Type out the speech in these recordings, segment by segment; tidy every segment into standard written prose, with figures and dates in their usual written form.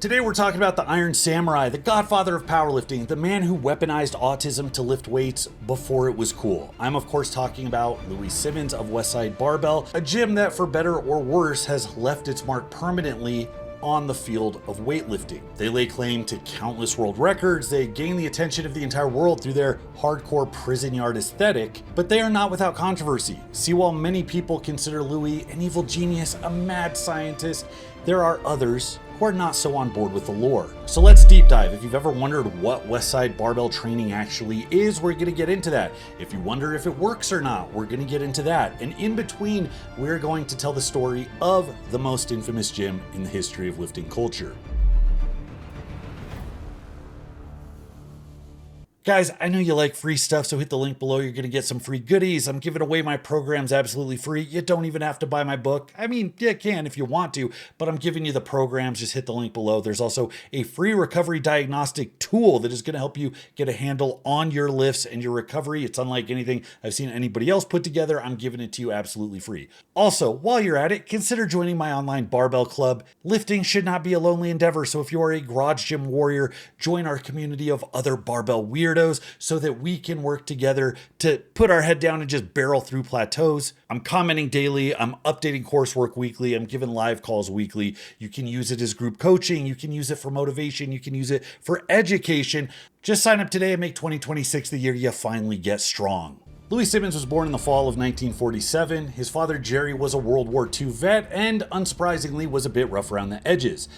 Today we're talking about the Iron Samurai, the godfather of powerlifting, the man who weaponized autism to lift weights before it was cool. I'm of course talking about Louie Simmons of WESTSIDE Barbell, a gym that for better or worse has left its mark permanently on the field of weightlifting. They lay claim to countless world records, they gain the attention of the entire world through their hardcore prison yard aesthetic, but they are not without controversy. See, while many people consider Louie an evil genius, a mad scientist, there are others who are not so on board with the lore. So let's deep dive. If you've ever wondered what WESTSIDE Barbell training actually is, we're gonna get into that. If you wonder if it works or not, we're gonna get into that. And in between, we're going to tell the story of the most infamous gym in the history of lifting culture. Guys, I know you like free stuff, so hit the link below. You're going to get some free goodies. I'm giving away my programs absolutely free. You don't even have to buy my book. I mean, you can if you want to, but I'm giving you the programs. Just hit the link below. There's also a free recovery diagnostic tool that is going to help you get a handle on your lifts and your recovery. It's unlike anything I've seen anybody else put together. I'm giving it to you absolutely free. Also, while you're at it, consider joining my online barbell club. Lifting should not be a lonely endeavor, so if you are a garage gym warrior, join our community of other barbell weirdos so that we can work together to put our head down and just barrel through plateaus. I'm commenting daily. I'm updating coursework weekly. I'm giving live calls weekly. You can use it as group coaching. You can use it for motivation. You can use it for education. Just sign up today and make 2026 the year you finally get strong. Louie Simmons was born in the fall of 1947. His father, Jerry, was a World War II vet and, unsurprisingly, was a bit rough around the edges.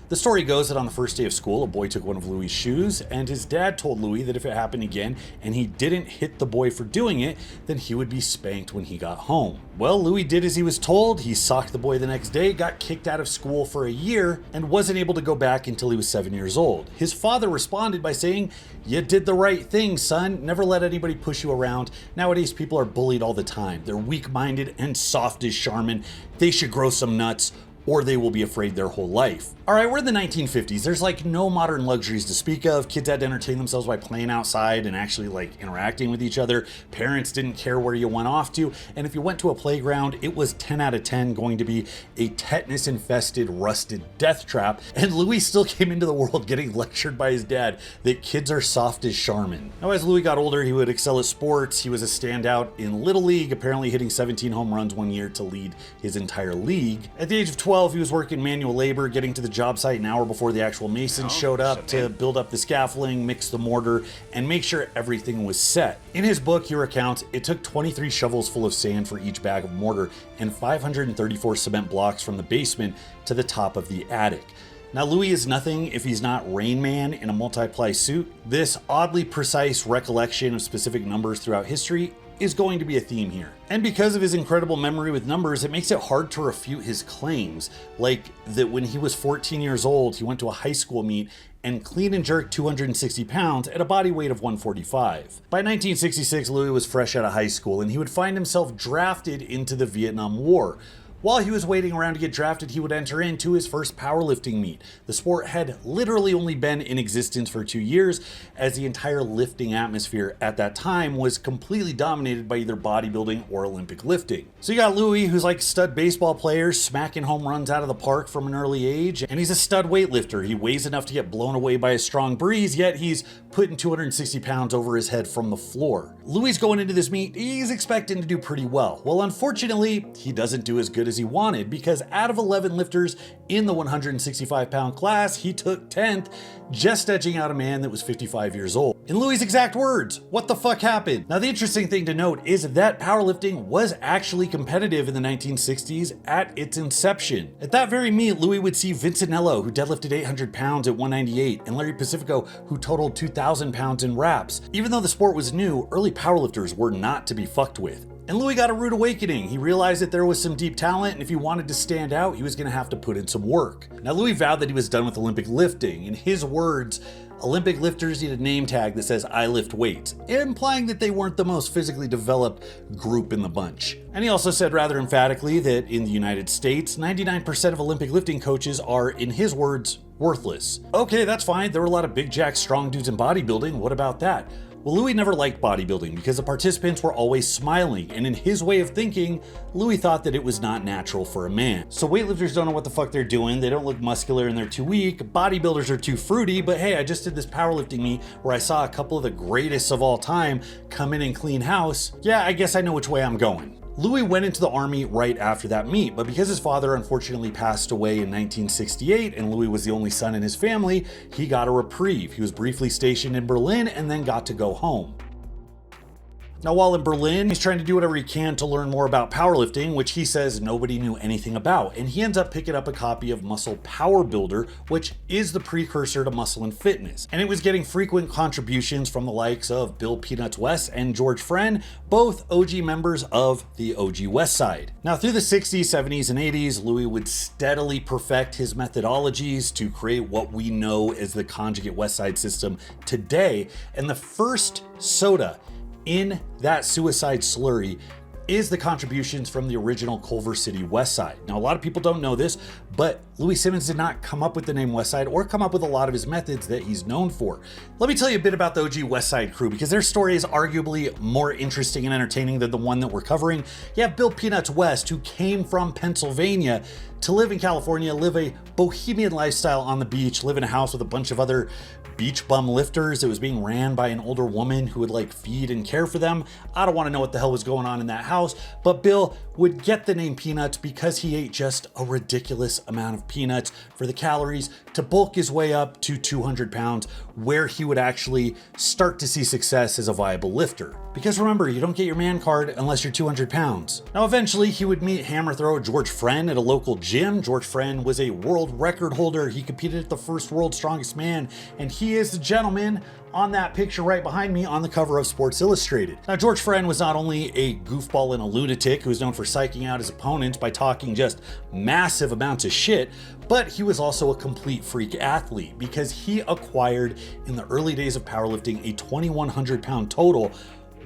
The story goes that on the first day of school, a boy took one of Louie's shoes, and his dad told Louie that if it happened again and he didn't hit the boy for doing it, then he would be spanked when he got home. Well, Louie did as he was told. He socked the boy the next day, got kicked out of school for a year, and wasn't able to go back until he was 7 years old. His father responded by saying, "You did the right thing, son. Never let anybody push you around. Nowadays, people are bullied all the time. They're weak-minded and soft as Charmin. They should grow some nuts, or they will be afraid their whole life." All right, we're in the 1950s. There's like no modern luxuries to speak of. Kids had to entertain themselves by playing outside and actually like interacting with each other. Parents didn't care where you went off to. And if you went to a playground, it was 10 out of 10 going to be a tetanus infested, rusted death trap. And Louie still came into the world getting lectured by his dad that kids are soft as Charmin. Now, as Louie got older, he would excel at sports. He was a standout in Little League, apparently hitting 17 home runs one year to lead his entire league. At the age of 12, he was working manual labor, getting to the job site an hour before the actual masons showed up to build up the scaffolding, mix the mortar, and make sure everything was set. In his book, he recounts, it took 23 shovels full of sand for each bag of mortar and 534 cement blocks from the basement to the top of the attic. Now, Louie is nothing if he's not Rain Man in a multi-ply suit. This oddly precise recollection of specific numbers throughout history is going to be a theme here. And because of his incredible memory with numbers, it makes it hard to refute his claims, like that when he was 14 years old, he went to a high school meet and clean and jerked 260 pounds at a body weight of 145. By 1966, Louie was fresh out of high school and he would find himself drafted into the Vietnam War. While he was waiting around to get drafted, he would enter into his first powerlifting meet. The sport had literally only been in existence for 2 years, as the entire lifting atmosphere at that time was completely dominated by either bodybuilding or Olympic lifting. So you got Louie, who's like a stud baseball player, smacking home runs out of the park from an early age, and he's a stud weightlifter. He weighs enough to get blown away by a strong breeze, yet he's putting 260 pounds over his head from the floor. Louie's going into this meet, he's expecting to do pretty well. Well, unfortunately, he doesn't do as good as he wanted, because out of 11 lifters in the 165-pound class, he took 10th, just edging out a man that was 55 years old. In Louie's exact words, what the fuck happened? Now, the interesting thing to note is that powerlifting was actually competitive in the 1960s at its inception. At that very meet, Louie would see Vincenello, who deadlifted 800 pounds at 198, and Larry Pacifico, who totaled 2,000 pounds in reps. Even though the sport was new, early powerlifters were not to be fucked with. And Louie got a rude awakening. He realized that there was some deep talent, and if he wanted to stand out, he was going to have to put in some work. Now, Louie vowed that he was done with Olympic lifting. In his words, Olympic lifters need a name tag that says "I lift weights," implying that they weren't the most physically developed group in the bunch. And he also said rather emphatically that in the United States, 99% of Olympic lifting coaches are, in his words, worthless. Okay, that's fine. There were a lot of big jack strong dudes in bodybuilding. What about that? Well, Louie never liked bodybuilding because the participants were always smiling, and in his way of thinking, Louie thought that it was not natural for a man. So weightlifters don't know what the fuck they're doing, they don't look muscular and they're too weak, bodybuilders are too fruity, but hey, I just did this powerlifting meet where I saw a couple of the greatest of all time come in and clean house. Yeah, I guess I know which way I'm going. Louie went into the army right after that meet, but because his father unfortunately passed away in 1968 and Louie was the only son in his family, he got a reprieve. He was briefly stationed in Berlin and then got to go home. Now, while in Berlin, he's trying to do whatever he can to learn more about powerlifting, which he says nobody knew anything about, and he ends up picking up a copy of Muscle Power Builder, which is the precursor to Muscle and Fitness. And it was getting frequent contributions from the likes of Bill Peanuts West and George Friend, both OG members of the OG Westside. Now, through the 60s, 70s, and 80s, Louie would steadily perfect his methodologies to create what we know as the conjugate Westside system today, and the first soda in that suicide slurry is the contributions from the original Culver City Westside. Now, a lot of people don't know this, but Louie Simmons did not come up with the name Westside or come up with a lot of his methods that he's known for. Let me tell you a bit about the OG Westside crew because their story is arguably more interesting and entertaining than the one that we're covering. You have Bill Peanuts West, who came from Pennsylvania to live in California, live a bohemian lifestyle on the beach, live in a house with a bunch of other beach bum lifters. It was being ran by an older woman who would like feed and care for them. I don't want to know what the hell was going on in that house, but Bill would get the name Peanuts because he ate just a ridiculous amount of peanuts for the calories to bulk his way up to 200 pounds, where he would actually start to see success as a viable lifter. Because remember, you don't get your man card unless you're 200 pounds. Now, eventually he would meet hammer thrower George Friend at a local gym. George Friend was a world record holder. He competed at the first World's Strongest Man, and he is the gentleman on that picture right behind me on the cover of Sports Illustrated. Now, George Friend was not only a goofball and a lunatic who was known for psyching out his opponents by talking just massive amounts of shit, but he was also a complete freak athlete because he acquired in the early days of powerlifting a 2,100 pound total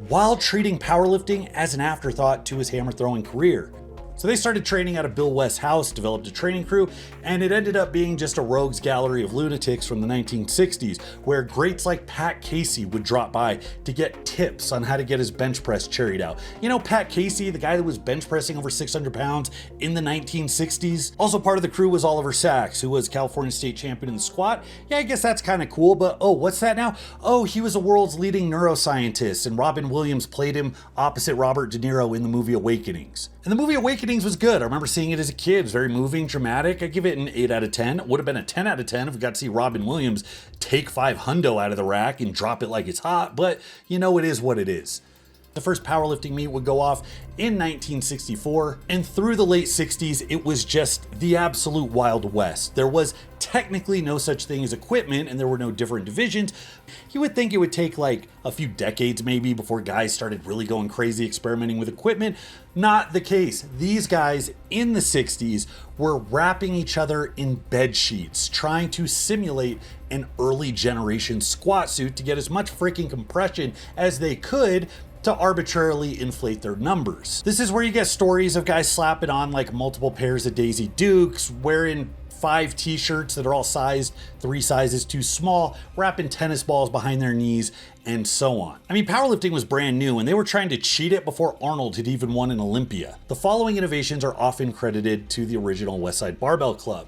while treating powerlifting as an afterthought to his hammer throwing career. So they started training out of Bill West's house, developed a training crew, and it ended up being just a rogues gallery of lunatics from the 1960s, where greats like Pat Casey would drop by to get tips on how to get his bench press cherried out. You know, Pat Casey, the guy that was bench pressing over 600 pounds in the 1960s. Also part of the crew was Oliver Sacks, who was California state champion in the squat. Yeah, I guess that's kind of cool, but oh, what's that now? Oh, he was the world's leading neuroscientist, and Robin Williams played him opposite Robert De Niro in the movie Awakenings. And the movie Awakenings was good. I remember seeing it as a kid. It was very moving, dramatic. I give it an 8 out of 10. It would have been a 10 out of 10 if we got to see Robin Williams take 5 hundo out of the rack and drop it like it's hot, but you know, it is what it is. The first powerlifting meet would go off in 1964, and through the late 60s, it was just the absolute Wild West. There was technically no such thing as equipment, and there were no different divisions. You would think it would take like a few decades maybe before guys started really going crazy experimenting with equipment. Not the case. These guys in the 60s were wrapping each other in bed sheets, trying to simulate an early generation squat suit to get as much freaking compression as they could to arbitrarily inflate their numbers. This is where you get stories of guys slapping on like multiple pairs of Daisy Dukes, wearing 5 t-shirts that are all sized 3 sizes too small, wrapping tennis balls behind their knees, and so on. I mean, powerlifting was brand new and they were trying to cheat it before Arnold had even won an Olympia. The following innovations are often credited to the original Westside Barbell Club: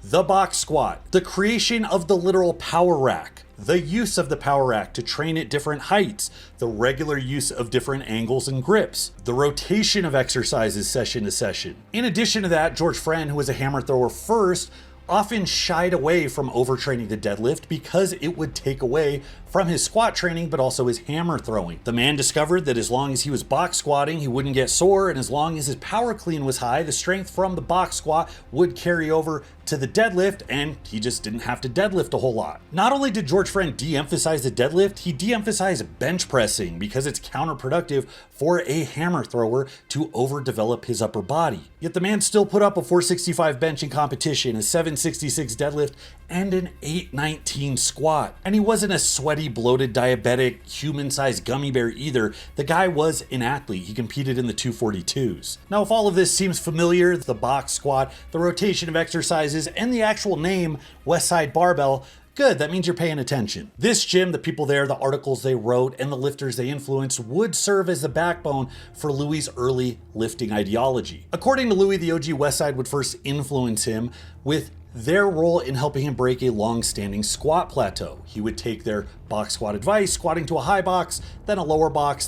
the box squat, the creation of the literal power rack, the use of the power rack to train at different heights, the regular use of different angles and grips, the rotation of exercises session to session. In addition to that, George Friend, who was a hammer thrower first, often shied away from overtraining the deadlift because it would take away from his squat training, but also his hammer throwing. The man discovered that as long as he was box squatting, he wouldn't get sore, and as long as his power clean was high, the strength from the box squat would carry over to the deadlift, and he just didn't have to deadlift a whole lot. Not only did George Friend de-emphasize the deadlift, he de-emphasized bench pressing because it's counterproductive for a hammer thrower to overdevelop his upper body. Yet the man still put up a 465 bench in competition, a 766 deadlift, and an 819 squat. And he wasn't a sweaty, bloated, diabetic, human-sized gummy bear either. The guy was an athlete. He competed in the 242s. Now, if all of this seems familiar, the box squat, the rotation of exercises, and the actual name Westside Barbell, Good, that means you're paying attention. This gym, the people there, the articles they wrote, and the lifters they influenced would serve as the backbone for Louie's early lifting ideology. According to Louie, the OG Westside would first influence him with their role in helping him break a long-standing squat plateau. He would take their box squat advice, squatting to a high box, then a lower box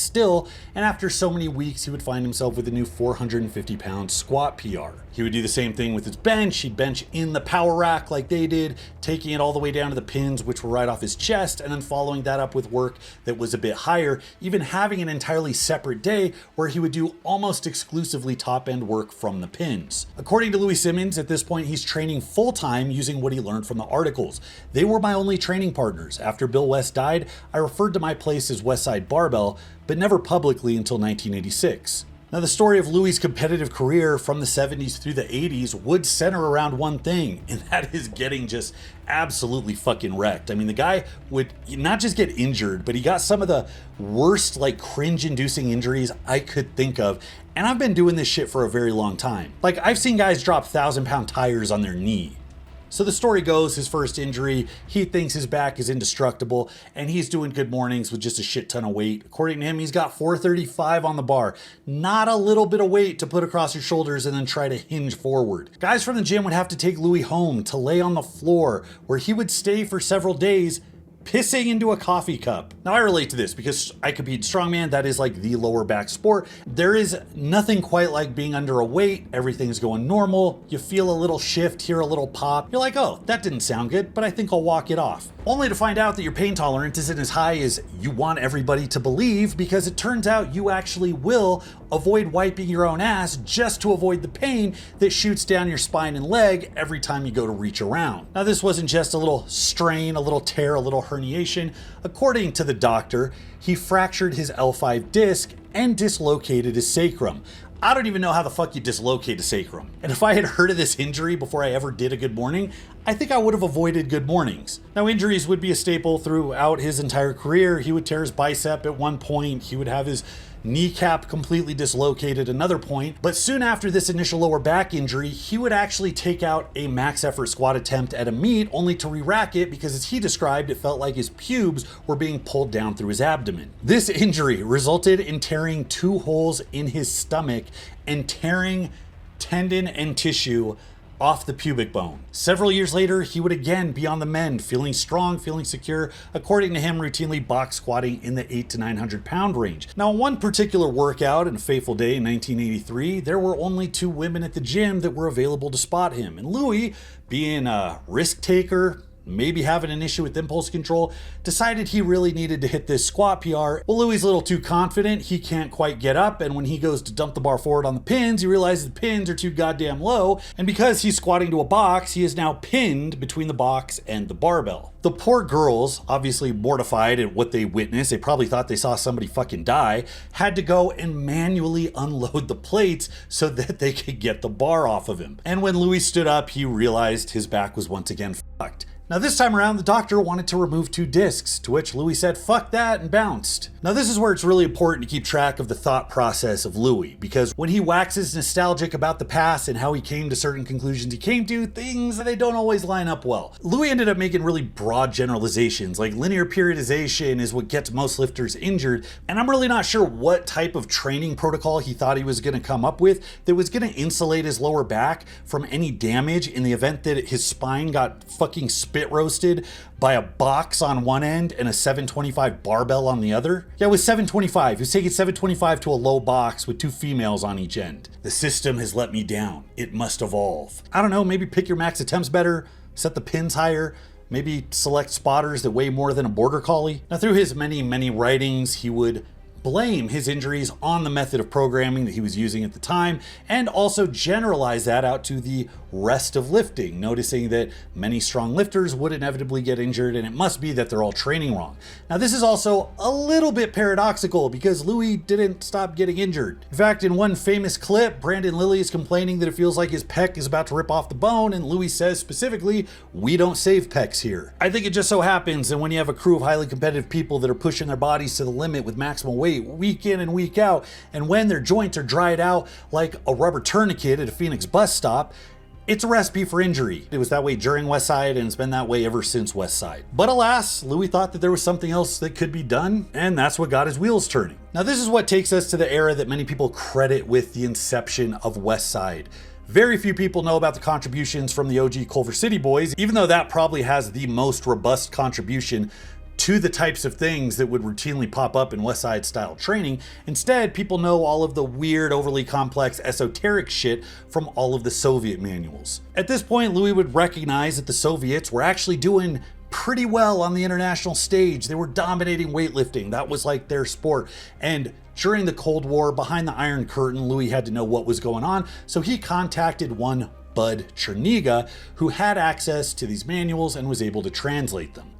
still, and after so many weeks, he would find himself with a new 450-pound squat PR. He would do the same thing with his bench. He'd bench in the power rack like they did, taking it all the way down to the pins, which were right off his chest, and then following that up with work that was a bit higher, even having an entirely separate day where he would do almost exclusively top-end work from the pins. According to Louie Simmons, at this point, he's training full-time using what he learned from the articles. They were my only training partners. After Bill West died, I referred to my place as WESTSIDE Barbell, but never publicly until 1986. Now, the story of Louie's competitive career from the 70s through the 80s would center around one thing, and that is getting just absolutely fucking wrecked. I mean, the guy would not just get injured, but he got some of the worst, like, cringe-inducing injuries I could think of, and I've been doing this shit for a very long time. Like, I've seen guys drop 1,000-pound tires on their knee. So the story goes, his first injury, he thinks his back is indestructible, and he's doing good mornings with just a shit ton of weight. According to him, he's got 435 on the bar. Not a little bit of weight to put across your shoulders and then try to hinge forward. Guys from the gym would have to take Louie home to lay on the floor, where he would stay for several days, pissing into a coffee cup. Now, I relate to this because I compete strongman. That is like the lower back sport. There is nothing quite like being under a weight. Everything's going normal. You feel a little shift, hear a little pop. You're like, oh, that didn't sound good, but I think I'll walk it off. Only to find out that your pain tolerance isn't as high as you want everybody to believe, because it turns out you actually will avoid wiping your own ass just to avoid the pain that shoots down your spine and leg every time you go to reach around. Now, this wasn't just a little strain, a little tear, a little herniation. According to the doctor, he fractured his L5 disc and dislocated his sacrum. I don't even know how the fuck you dislocate a sacrum. And if I had heard of this injury before I ever did a good morning, I think I would have avoided good mornings. Now, injuries would be a staple throughout his entire career. He would tear his bicep at one point. He would have his kneecap completely dislocated another point. But soon after this initial lower back injury, he would actually take out a max effort squat attempt at a meet, only to re-rack it because, as he described, it felt like his pubes were being pulled down through his abdomen. This injury resulted in tearing 2 holes in his stomach and tearing tendon and tissue off the pubic bone. Several years later, he would again be on the mend, feeling strong, feeling secure, according to him, routinely box squatting in the 800 to 900 pound range. Now, on one particular workout and a fateful day in 1983, there were only 2 women at the gym that were available to spot him. And Louie, being a risk taker, maybe having an issue with impulse control, decided he really needed to hit this squat PR. Well, Louie's a little too confident. He can't quite get up, and when he goes to dump the bar forward on the pins, he realizes the pins are too goddamn low, and because he's squatting to a box, he is now pinned between the box and the barbell. The poor girls, obviously mortified at what they witnessed, they probably thought they saw somebody fucking die, had to go and manually unload the plates so that they could get the bar off of him. And when Louie stood up, he realized his back was once again fucked. Now, this time around, the doctor wanted to remove 2 discs, to which Louie said, fuck that, and bounced. Now, this is where it's really important to keep track of the thought process of Louie, because when he waxes nostalgic about the past and how he came to certain conclusions he came to, things, they don't always line up well. Louie ended up making really broad generalizations, like linear periodization is what gets most lifters injured, and I'm really not sure what type of training protocol he thought he was going to come up with that was going to insulate his lower back from any damage in the event that his spine got fucking spit roasted by a box on one end and a 725 barbell on the other. Yeah, it was 725. He was taking 725 to a low box with 2 females on each end. The system has let me down. It must evolve. I don't know, maybe pick your max attempts better, set the pins higher, maybe select spotters that weigh more than a border collie. Now, through his many writings, he would blame his injuries on the method of programming that he was using at the time, and also generalize that out to the rest of lifting, noticing that many strong lifters would inevitably get injured, and it must be that they're all training wrong. Now, this is also a little bit paradoxical because Louie didn't stop getting injured. In fact, in one famous clip, Brandon Lilly is complaining that it feels like his pec is about to rip off the bone, and Louie says specifically, "We don't save pecs here." I think it just so happens that when you have a crew of highly competitive people that are pushing their bodies to the limit with maximal weight week in and week out, and when their joints are dried out like a rubber tourniquet at a Phoenix bus stop, It's a recipe for injury. It was that way during Westside, and it's been that way ever since Westside. But alas, Louie thought that there was something else that could be done, and that's what got his wheels turning. Now this is what takes us to the era that many people credit with the inception of Westside. Very few people know about the contributions from the OG Culver City boys, even though that probably has the most robust contribution to the types of things that would routinely pop up in Westside style training. Instead, people know all of the weird, overly complex, esoteric shit from all of the Soviet manuals. At this point, Louie would recognize that the Soviets were actually doing pretty well on the international stage. They were dominating weightlifting. That was like their sport. And during the Cold War, behind the Iron Curtain, Louie had to know what was going on, so he contacted one Bud Cherniga, who had access to these manuals and was able to translate them.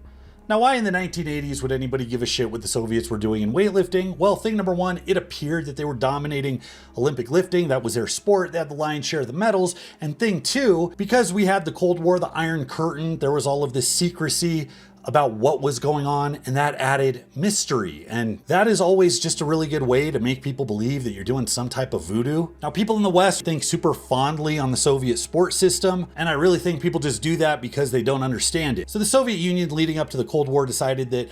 Now, why in the 1980s would anybody give a shit what the Soviets were doing in weightlifting? Well, thing number one, it appeared that they were dominating Olympic lifting. That was their sport. They had the lion's share of the medals. And thing two, because we had the Cold War, the Iron Curtain, there was all of this secrecy about what was going on, and that added mystery. And that is always just a really good way to make people believe that you're doing some type of voodoo. Now, people in the West think super fondly on the Soviet sports system, and I really think people just do that because they don't understand it. So the Soviet Union leading up to the Cold War decided that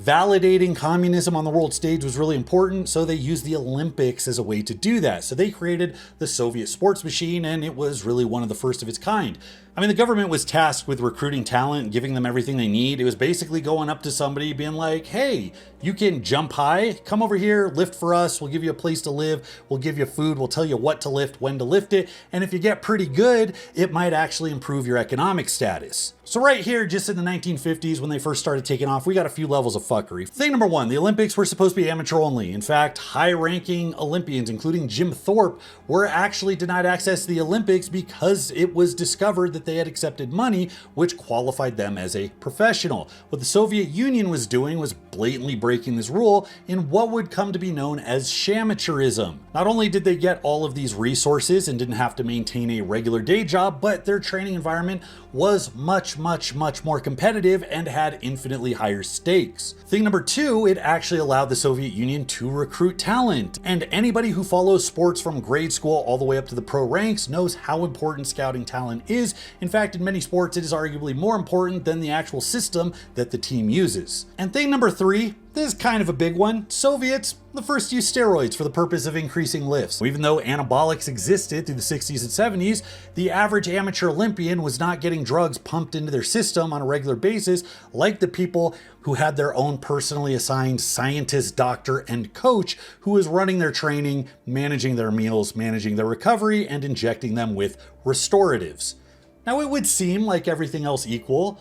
validating communism on the world stage was really important, so they used the Olympics as a way to do that. So they created the Soviet sports machine, and it was really one of the first of its kind. I mean, the government was tasked with recruiting talent and giving them everything they need. It was basically going up to somebody being like, hey, you can jump high, come over here, lift for us, we'll give you a place to live, we'll give you food, we'll tell you what to lift, when to lift it, and if you get pretty good, it might actually improve your economic status. So right here, just in the 1950s, when they first started taking off, we got a few levels of fuckery. Thing number one, the Olympics were supposed to be amateur only. In fact, high-ranking Olympians, including Jim Thorpe, were actually denied access to the Olympics because it was discovered that they had accepted money, which qualified them as a professional. What the Soviet Union was doing was blatantly breaking this rule in what would come to be known as shamateurism. Not only did they get all of these resources and didn't have to maintain a regular day job, but their training environment was much more competitive and had infinitely higher stakes. Thing number two, it actually allowed the Soviet Union to recruit talent. And anybody who follows sports from grade school all the way up to the pro ranks knows how important scouting talent is. In fact, in many sports, it is arguably more important than the actual system that the team uses. And thing number three, this is kind of a big one. Soviets, the first used steroids for the purpose of increasing lifts. Even though anabolics existed through the 60s and 70s, the average amateur Olympian was not getting drugs pumped into their system on a regular basis like the people who had their own personally assigned scientist, doctor, and coach who was running their training, managing their meals, managing their recovery, and injecting them with restoratives. Now, it would seem, like everything else equal,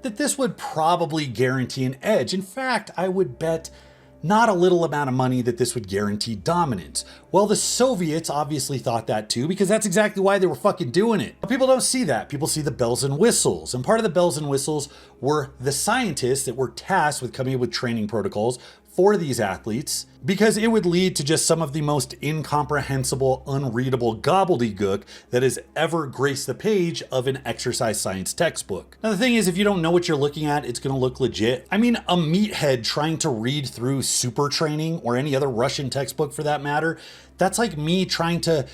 that this would probably guarantee an edge. In fact, I would bet not a little amount of money that this would guarantee dominance. Well, the Soviets obviously thought that too, because that's exactly why they were fucking doing it. But people don't see that. People see the bells and whistles. And part of the bells and whistles were the scientists that were tasked with coming up with training protocols for these athletes, because it would lead to just some of the most incomprehensible, unreadable gobbledygook that has ever graced the page of an exercise science textbook. Now, the thing is, if you don't know what you're looking at, it's going to look legit. I mean, a meathead trying to read through Super Training or any other Russian textbook for that matter, that's like me trying to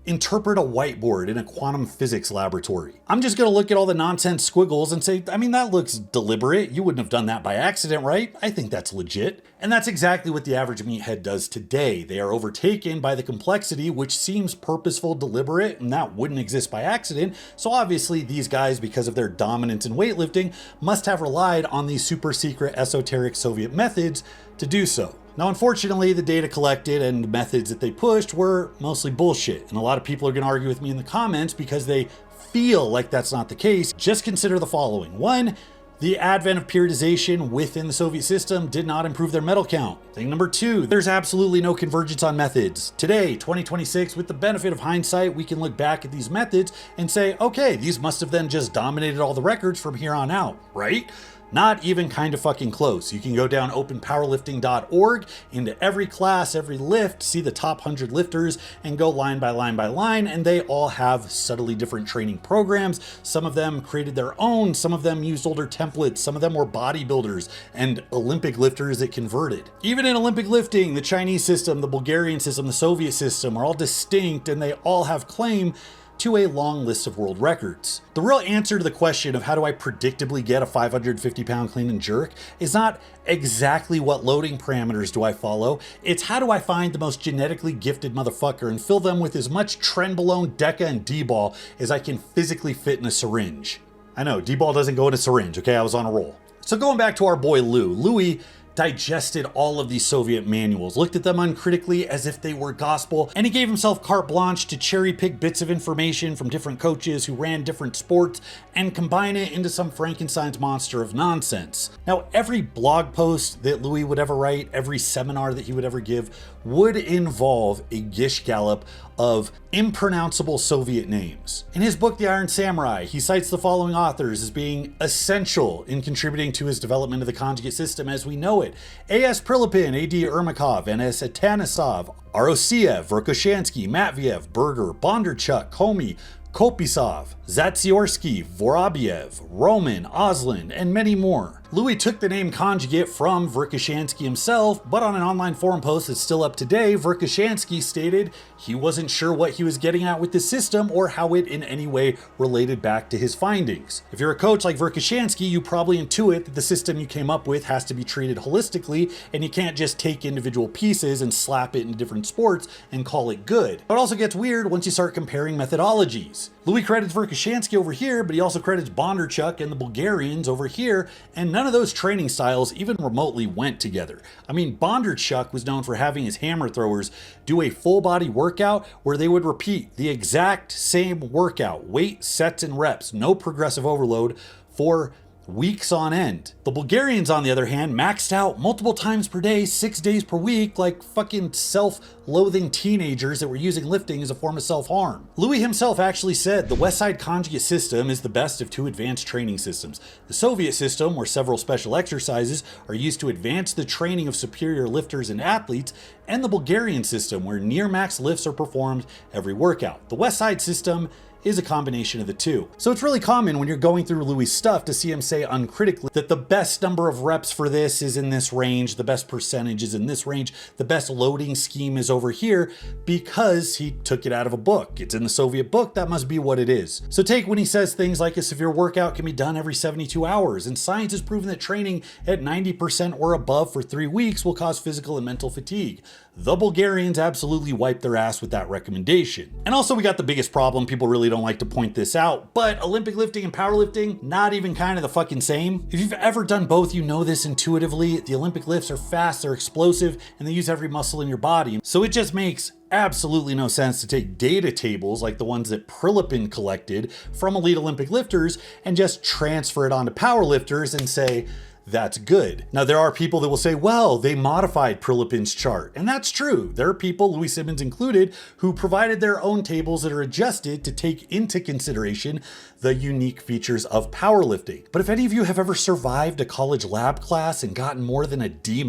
interpret a whiteboard in a quantum physics laboratory. I'm just gonna look at all the nonsense squiggles and say, I mean, that looks deliberate. You wouldn't have done that by accident, right? I think that's legit. And that's exactly what the average meathead does today. They are overtaken by the complexity, which seems purposeful, deliberate, and that wouldn't exist by accident. So obviously these guys, because of their dominance in weightlifting, must have relied on these super secret esoteric Soviet methods to do so. Now, unfortunately, the data collected and methods that they pushed were mostly bullshit. And a lot of people are going to argue with me in the comments because they feel like that's not the case. Just consider the following. One, the advent of periodization within the Soviet system did not improve their medal count. Thing number two, there's absolutely no convergence on methods. Today, 2026, with the benefit of hindsight, we can look back at these methods and say, okay, these must have then just dominated all the records from here on out, right? Not even kind of fucking close. You can go down openpowerlifting.org into every class, every lift, see the top 100 lifters, and go line by line by line, and they all have subtly different training programs. Some of them created their own, some of them used older templates, some of them were bodybuilders and Olympic lifters that converted. Even in Olympic lifting, the Chinese system, the Bulgarian system, the Soviet system are all distinct, and they all have claim to a long list of world records. The real answer to the question of how do I predictably get a 550-pound clean and jerk is not exactly what loading parameters do I follow, it's how do I find the most genetically gifted motherfucker and fill them with as much trenbolone, deca, and D-ball as I can physically fit in a syringe. I know, D-ball doesn't go in a syringe, okay? I was on a roll. So going back to our boy Louie digested all of these Soviet manuals, looked at them uncritically as if they were gospel, and he gave himself carte blanche to cherry pick bits of information from different coaches who ran different sports and combine it into some Frankenstein's monster of nonsense. Now, every blog post that Louie would ever write, every seminar that he would ever give, would involve a gish gallop of impronounceable Soviet names. In his book, The Iron Samurai, he cites the following authors as being essential in contributing to his development of the conjugate system as we know it. A.S. Prilipin, A.D. Ermakov, N.S. Atanisov, Arosiev, Verkhoshansky, Matviev, Berger, Bondarchuk, Comey, Kopisov, Zatsiorsky, Vorobiev, Roman, Oslin, and many more. Louie took the name conjugate from Verkhoshansky himself, but on an online forum post that's still up today, Verkhoshansky stated he wasn't sure what he was getting at with the system or how it in any way related back to his findings. If you're a coach like Verkhoshansky, you probably intuit that the system you came up with has to be treated holistically, and you can't just take individual pieces and slap it into different sports and call it good. But it also gets weird once you start comparing methodologies. Louie credits Verkhoshansky over here, but he also credits Bondarchuk and the Bulgarians over here, and none of those training styles even remotely went together. I mean, Bondarchuk was known for having his hammer throwers do a full body workout where they would repeat the exact same workout, weight, sets, and reps, no progressive overload, for weeks on end. The Bulgarians, on the other hand, maxed out multiple times per day, 6 days per week, like fucking self-loathing teenagers that were using lifting as a form of self-harm. Louie himself actually said the Westside conjugate system is the best of two advanced training systems. The Soviet system, where several special exercises are used to advance the training of superior lifters and athletes, and the Bulgarian system, where near-max lifts are performed every workout. The Westside system is a combination of the two. So it's really common when you're going through Louie's stuff to see him say uncritically that the best number of reps for this is in this range, the best percentage is in this range, the best loading scheme is over here, because he took it out of a book. It's in the Soviet book, that must be what it is. So take when he says things like a severe workout can be done every 72 hours, and science has proven that training at 90% or above for 3 weeks will cause physical and mental fatigue. The Bulgarians absolutely wiped their ass with that recommendation. And also we got the biggest problem, people really don't like to point this out, but Olympic lifting and powerlifting, not even kind of the fucking same. If you've ever done both, you know this intuitively. The Olympic lifts are fast, they're explosive, and they use every muscle in your body. So it just makes absolutely no sense to take data tables like the ones that Prilipin collected from elite Olympic lifters and just transfer it onto powerlifters and say, that's good. Now, there are people that will say, well, they modified Prilipin's chart. And that's true. There are people, Louie Simmons included, who provided their own tables that are adjusted to take into consideration the unique features of powerlifting. But if any of you have ever survived a college lab class and gotten more than a D-,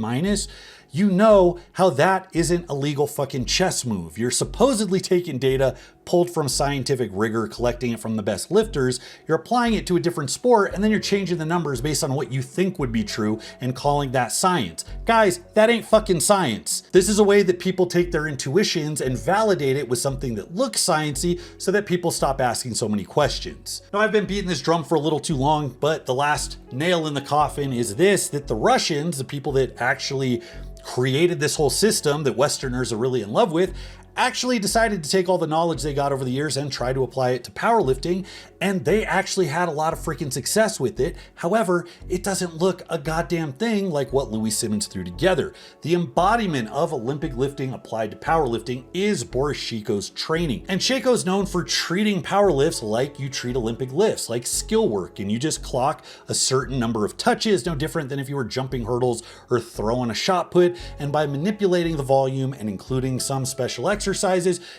you know how that isn't a legal fucking chess move. You're supposedly taking data pulled from scientific rigor, collecting it from the best lifters, you're applying it to a different sport, and then you're changing the numbers based on what you think would be true and calling that science. Guys, that ain't fucking science. This is a way that people take their intuitions and validate it with something that looks sciencey so that people stop asking so many questions. Now, I've been beating this drum for a little too long, but the last nail in the coffin is this, that the Russians, the people that actually created this whole system that Westerners are really in love with, actually decided to take all the knowledge they got over the years and try to apply it to powerlifting, and they actually had a lot of freaking success with it. However, it doesn't look a goddamn thing like what Louie Simmons threw together. The embodiment of Olympic lifting applied to powerlifting is Boris Shiko's training. And Shiko's known for treating powerlifts like you treat Olympic lifts, like skill work, and you just clock a certain number of touches, no different than if you were jumping hurdles or throwing a shot put, and by manipulating the volume and including some special exercises,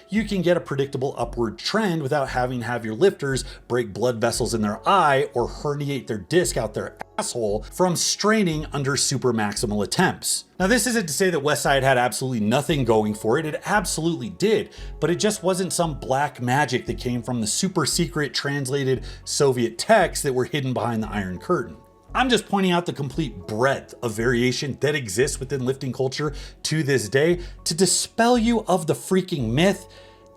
you can get a predictable upward trend without having to have your lifters break blood vessels in their eye or herniate their disc out their asshole from straining under super maximal attempts. Now, this isn't to say that Westside had absolutely nothing going for it. It absolutely did, but it just wasn't some black magic that came from the super secret translated Soviet texts that were hidden behind the Iron Curtain. I'm just pointing out the complete breadth of variation that exists within lifting culture to this day to dispel you of the freaking myth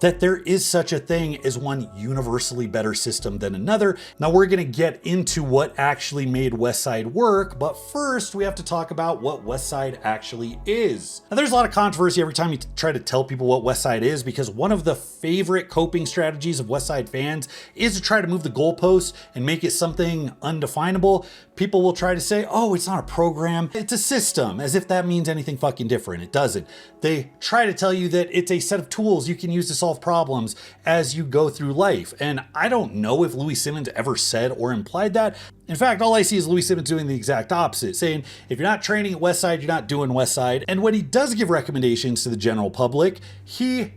that there is such a thing as one universally better system than another. Now we're gonna get into what actually made Westside work, but first we have to talk about what Westside actually is. Now there's a lot of controversy every time you try to tell people what Westside is, because one of the favorite coping strategies of Westside fans is to try to move the goalposts and make it something undefinable. People will try to say, oh, it's not a program, it's a system, as if that means anything fucking different. It doesn't. They try to tell you that it's a set of tools you can use to solve problems as you go through life. And I don't know if Louie Simmons ever said or implied that. In fact, all I see is Louie Simmons doing the exact opposite, saying, if you're not training at Westside, you're not doing Westside. And when he does give recommendations to the general public, he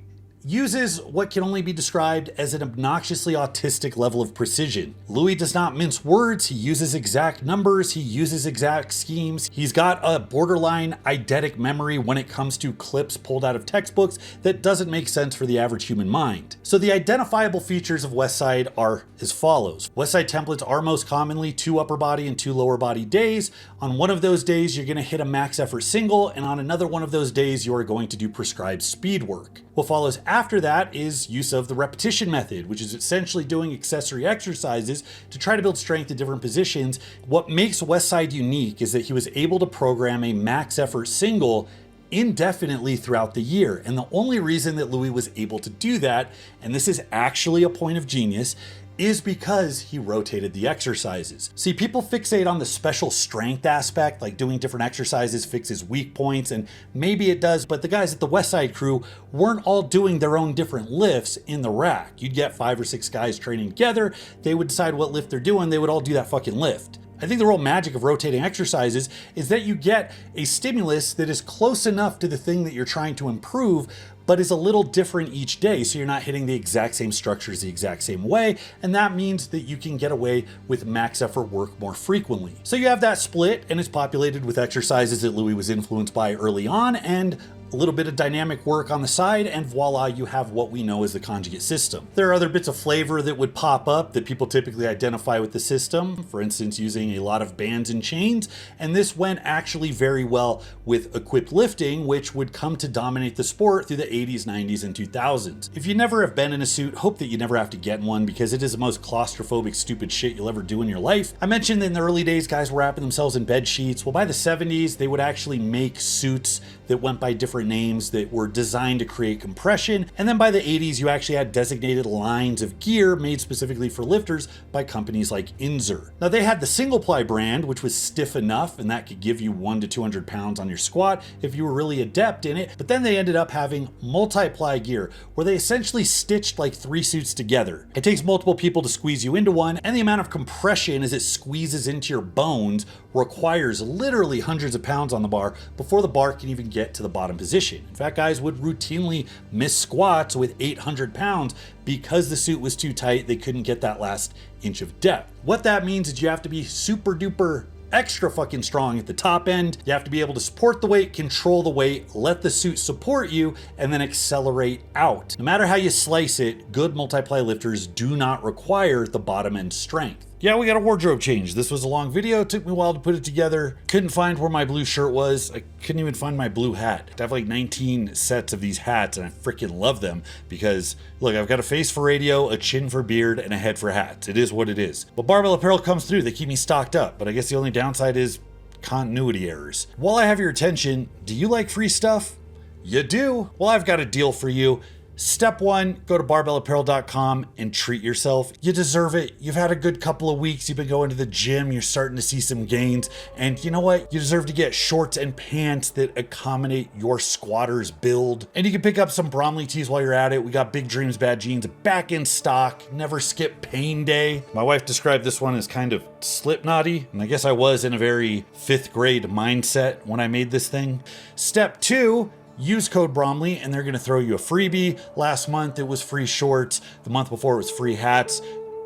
uses what can only be described as an obnoxiously autistic level of precision. Louie does not mince words, he uses exact numbers, he uses exact schemes. He's got a borderline eidetic memory when it comes to clips pulled out of textbooks that doesn't make sense for the average human mind. So the identifiable features of Westside are as follows. Westside templates are most commonly 2 upper body and 2 lower body days. On one of those days, you're gonna hit a max effort single, and on another one of those days, you are going to do prescribed speed work. What follows after that is use of the repetition method, which is essentially doing accessory exercises to try to build strength in different positions. What makes Westside unique is that he was able to program a max effort single indefinitely throughout the year. And the only reason that Louie was able to do that, and this is actually a point of genius, is because he rotated the exercises. See, people fixate on the special strength aspect, like doing different exercises fixes weak points, and maybe it does, but the guys at the Westside crew weren't all doing their own different lifts in the rack. You'd get 5 or 6 guys training together, they would decide what lift they're doing, they would all do that fucking lift. I think the real magic of rotating exercises is that you get a stimulus that is close enough to the thing that you're trying to improve, but is a little different each day, so you're not hitting the exact same structures the exact same way, and that means that you can get away with max effort work more frequently. So you have that split, and it's populated with exercises that Louie was influenced by early on, and a little bit of dynamic work on the side, and voila, you have what we know as the conjugate system. There are other bits of flavor that would pop up that people typically identify with the system, for instance, using a lot of bands and chains, and this went actually very well with equipped lifting, which would come to dominate the sport through the 80s, 90s, and 2000s. If you never have been in a suit, hope that you never have to get in one, because it is the most claustrophobic, stupid shit you'll ever do in your life. I mentioned that in the early days, guys were wrapping themselves in bed sheets. Well, by the 70s, they would actually make suits that went by different names that were designed to create compression. And then by the 80s, you actually had designated lines of gear made specifically for lifters by companies like Inzer. Now they had the single ply brand, which was stiff enough, and that could give you 1 to 200 pounds on your squat if you were really adept in it. But then they ended up having multi-ply gear, where they essentially stitched like 3 suits together. It takes multiple people to squeeze you into one, and the amount of compression as it squeezes into your bones requires literally hundreds of pounds on the bar before the bar can even get to the bottom position. In fact, guys would routinely miss squats with 800 pounds because the suit was too tight, they couldn't get that last inch of depth. What that means is you have to be super duper extra fucking strong at the top end. You have to be able to support the weight, control the weight, let the suit support you, and then accelerate out. No matter how you slice it, good multiply lifters do not require the bottom end strength. Yeah, we got a wardrobe change. This was a long video. It took me a while to put it together. Couldn't find where my blue shirt was. I couldn't even find my blue hat. I have like 19 sets of these hats, and I freaking love them because, look, I've got a face for radio, a chin for beard, and a head for hats. It is what it is. But Barbell Apparel comes through. They keep me stocked up, but I guess the only downside is continuity errors. While I have your attention, do you like free stuff? You do? Well, I've got a deal for you. Step 1, go to barbellapparel.com and treat yourself. You deserve it. You've had a good couple of weeks. You've been going to the gym. You're starting to see some gains. And you know what? You deserve to get shorts and pants that accommodate your squatter's build. And you can pick up some Bromley tees while you're at it. We got Big Dreams Bad Jeans back in stock. Never skip pain day. My wife described this one as kind of slipknotty, and I guess I was in a very 5th grade mindset when I made this thing. Step 2, use code Bromley and they're going to throw you a freebie. Last month it was free shorts. The month before it was free hats.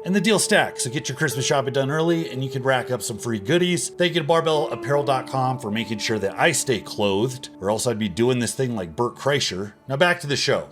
And the deal stacks. So get your Christmas shopping done early and you can rack up some free goodies. Thank you to barbellapparel.com for making sure that I stay clothed, or else I'd be doing this thing like Bert Kreischer. Now back to the show.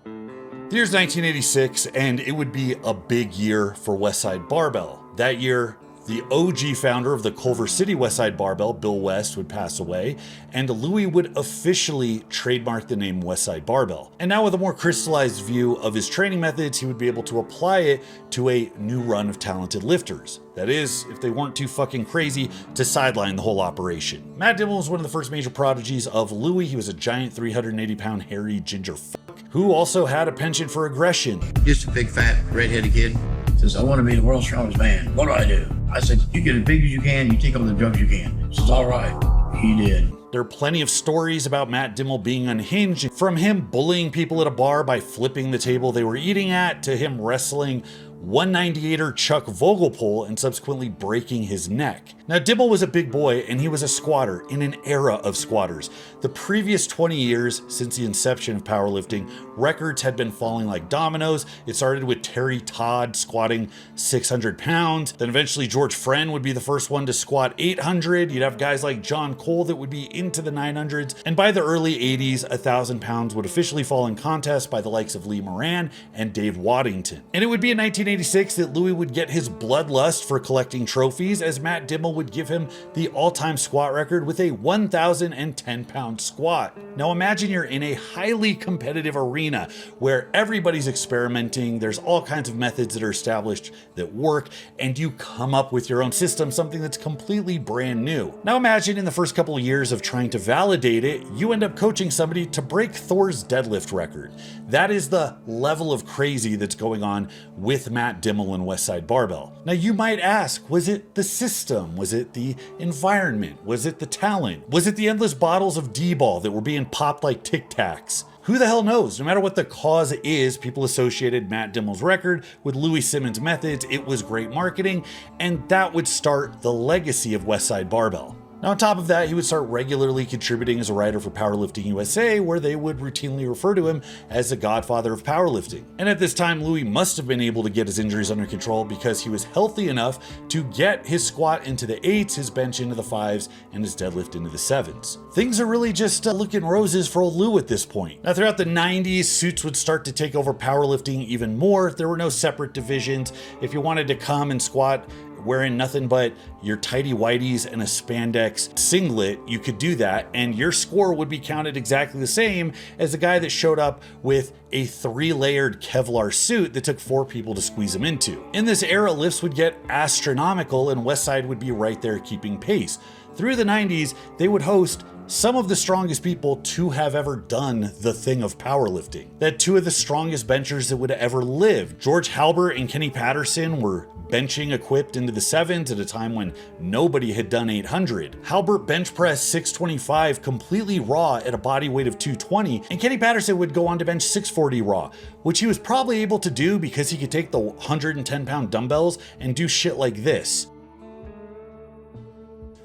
The year's 1986, and it would be a big year for Westside Barbell. That year, The OG founder of the Culver City Westside Barbell, Bill West, would pass away, and Louie would officially trademark the name Westside Barbell. And now with a more crystallized view of his training methods, he would be able to apply it to a new run of talented lifters. That is, if they weren't too fucking crazy to sideline the whole operation. Matt Dimmel was one of the first major prodigies of Louie. He was a giant 380-pound hairy ginger fuck who also had a penchant for aggression. Just a big fat redheaded kid. Says, I want to be the world's strongest man. What do? I said, you get as big as you can, you take all the drugs you can. He says, all right. He did. There are plenty of stories about Matt Dimmel being unhinged, from him bullying people at a bar by flipping the table they were eating at, to him wrestling 198er Chuck Vogelpohl and subsequently breaking his neck. Now, Dimmel was a big boy and he was a squatter in an era of squatters. The previous 20 years since the inception of powerlifting, records had been falling like dominoes. It started with Terry Todd squatting 600 pounds. Then eventually George Friend would be the first one to squat 800. You'd have guys like John Cole that would be into the 900s. And by the early 80s, 1,000 pounds would officially fall in contest by the likes of Lee Moran and Dave Waddington. And it would be in 1986 that Louie would get his bloodlust for collecting trophies, as Matt Dimmel would give him the all-time squat record with a 1,010-pound squat. Now imagine you're in a highly competitive arena where everybody's experimenting, there's all kinds of methods that are established that work, and you come up with your own system, something that's completely brand new. Now imagine in the first couple of years of trying to validate it, you end up coaching somebody to break Thor's deadlift record. That is the level of crazy that's going on with Matt Dimmel and Westside Barbell. Now you might ask, was it the system? Was it the environment? Was it the talent? Was it the endless bottles of D-ball that were being popped like Tic Tacs? Who the hell knows? No matter what the cause is, people associated Matt Dimmel's record with Louie Simmons' methods. It was great marketing, and that would start the legacy of Westside Barbell. Now on top of that, he would start regularly contributing as a writer for Powerlifting USA, where they would routinely refer to him as the godfather of powerlifting. And at this time, Louie must have been able to get his injuries under control because he was healthy enough to get his squat into the 8s, his bench into the 5s, and his deadlift into the 7s. Things are really just looking roses for old Lou at this point. Now throughout the 90s, suits would start to take over powerlifting even more. There were no separate divisions. If you wanted to come and squat wearing nothing but your tighty whities and a spandex singlet, you could do that, and your score would be counted exactly the same as the guy that showed up with a 3-layered Kevlar suit that took 4 people to squeeze him into. In this era, lifts would get astronomical and Westside would be right there keeping pace. Through the 90s, they would host some of the strongest people to have ever done the thing of powerlifting. That 2 of the strongest benchers that would have ever lived. George Halbert and Kenny Patterson were benching equipped into the 7s at a time when nobody had done 800. Halbert bench pressed 625 completely raw at a body weight of 220, and Kenny Patterson would go on to bench 640 raw, which he was probably able to do because he could take the 110-pound dumbbells and do shit like this.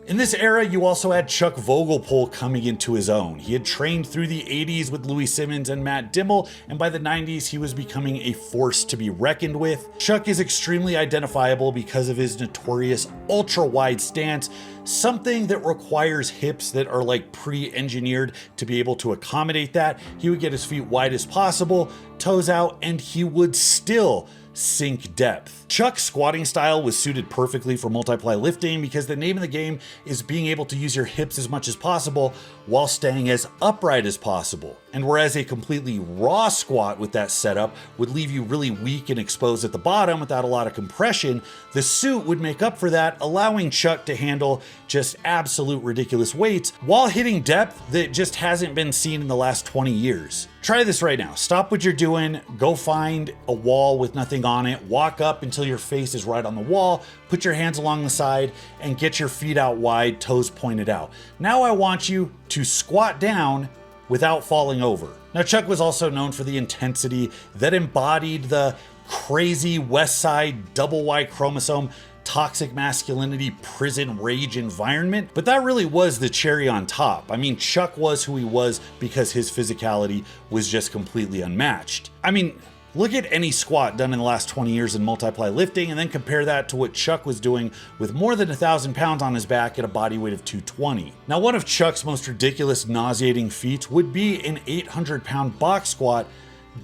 In this era, you also had Chuck Vogelpohl coming into his own. He had trained through the 80s with Louie Simmons and Matt Dimmel, and by the 90s, he was becoming a force to be reckoned with. Chuck is extremely identifiable because of his notorious ultra-wide stance, something that requires hips that are like pre-engineered to be able to accommodate that. He would get his feet wide as possible, toes out, and he would still sink depth. Chuck's squatting style was suited perfectly for multiply lifting because the name of the game is being able to use your hips as much as possible while staying as upright as possible. And whereas a completely raw squat with that setup would leave you really weak and exposed at the bottom without a lot of compression, the suit would make up for that, allowing Chuck to handle just absolute ridiculous weights while hitting depth that just hasn't been seen in the last 20 years. Try this right now. Stop what you're doing, go find a wall with nothing on it, walk up until your face is right on the wall, put your hands along the side, and get your feet out wide, toes pointed out. Now I want you to squat down without falling over. Now Chuck was also known for the intensity that embodied the crazy Westside double Y chromosome toxic masculinity prison rage environment, but that really was the cherry on top. I mean, Chuck was who he was because his physicality was just completely unmatched. I mean, look at any squat done in the last 20 years in multiply lifting and then compare that to what Chuck was doing with more than 1,000 pounds on his back at a body weight of 220. Now, one of Chuck's most ridiculous, nauseating feats would be an 800-pound box squat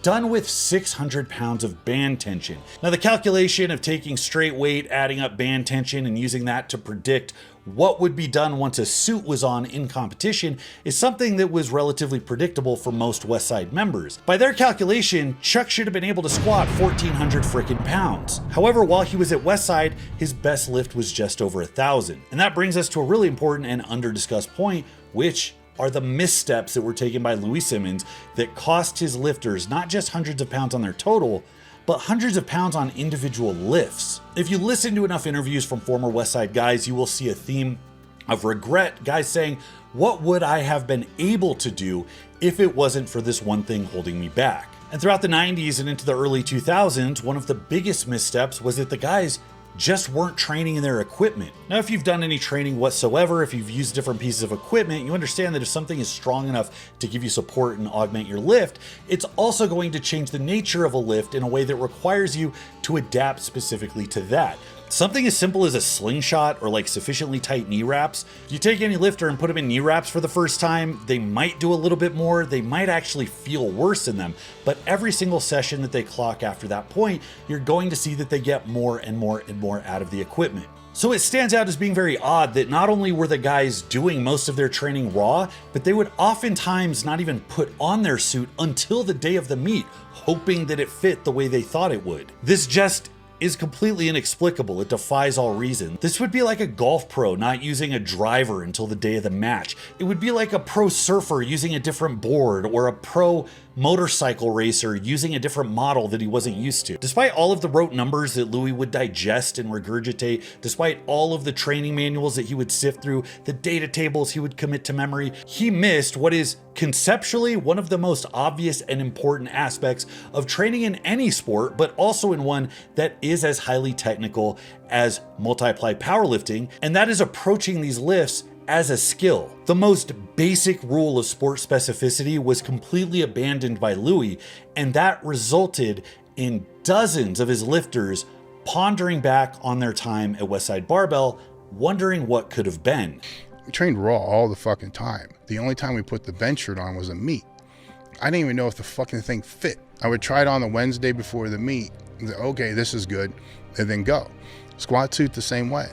done with 600 pounds of band tension. Now the calculation of taking straight weight, adding up band tension, and using that to predict what would be done once a suit was on in competition is something that was relatively predictable for most Westside members. By their calculation, Chuck should have been able to squat 1,400 frickin' pounds. However, while he was at Westside, his best lift was just over 1,000. And that brings us to a really important and under-discussed point, which are the missteps that were taken by Louie Simmons that cost his lifters not just hundreds of pounds on their total, but hundreds of pounds on individual lifts. If you listen to enough interviews from former Westside guys, you will see a theme of regret, guys saying, what would I have been able to do if it wasn't for this one thing holding me back? And throughout the 90s and into the early 2000s, one of the biggest missteps was that the guys just weren't training in their equipment. Now, if you've done any training whatsoever, if you've used different pieces of equipment, you understand that if something is strong enough to give you support and augment your lift, it's also going to change the nature of a lift in a way that requires you to adapt specifically to that. Something as simple as a slingshot or like sufficiently tight knee wraps. If you take any lifter and put them in knee wraps for the first time, they might do a little bit more, they might actually feel worse in them, but every single session that they clock after that point, you're going to see that they get more and more and more out of the equipment. So it stands out as being very odd that not only were the guys doing most of their training raw, but they would oftentimes not even put on their suit until the day of the meet, hoping that it fit the way they thought it would. This just is completely inexplicable. It defies all reason. This would be like a golf pro not using a driver until the day of the match. It would be like a pro surfer using a different board, or a pro motorcycle racer using a different model that he wasn't used to. Despite all of the rote numbers that Louie would digest and regurgitate, despite all of the training manuals that he would sift through, the data tables he would commit to memory, he missed what is conceptually one of the most obvious and important aspects of training in any sport, but also in one that is as highly technical as multi-ply powerlifting, and that is approaching these lifts as a skill. The most basic rule of sport specificity was completely abandoned by Louie, and that resulted in dozens of his lifters pondering back on their time at WESTSIDE Barbell, wondering what could have been. We trained raw all the fucking time. The only time we put the bench shirt on was a meet. I didn't even know if the fucking thing fit. I would try it on the Wednesday before the meet. Okay, this is good, and then go. Squat suit the same way.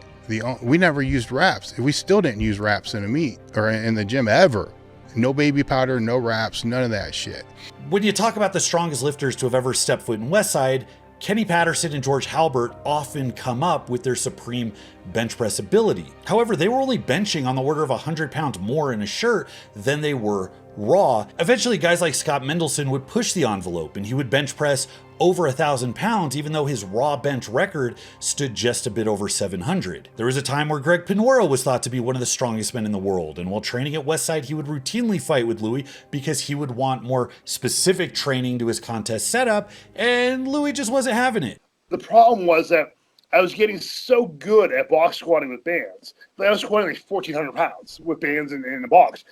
We never used wraps. We still didn't use wraps in a meet or in the gym ever. No baby powder, no wraps, none of that shit. When you talk about the strongest lifters to have ever stepped foot in Westside, Kenny Patterson and George Halbert often come up with their supreme bench press ability. However, they were only benching on the order of 100 pounds more in a shirt than they were raw. Eventually, guys like Scott Mendelson would push the envelope, and he would bench press over 1,000 pounds, even though his raw bench record stood just a bit over 700. There was a time where Greg Pinora was thought to be one of the strongest men in the world, and while training at Westside, he would routinely fight with Louie because he would want more specific training to his contest setup, and Louie just wasn't having it. The problem was that I was getting so good at box squatting with bands. I was squatting like 1,400 pounds with bands in the box.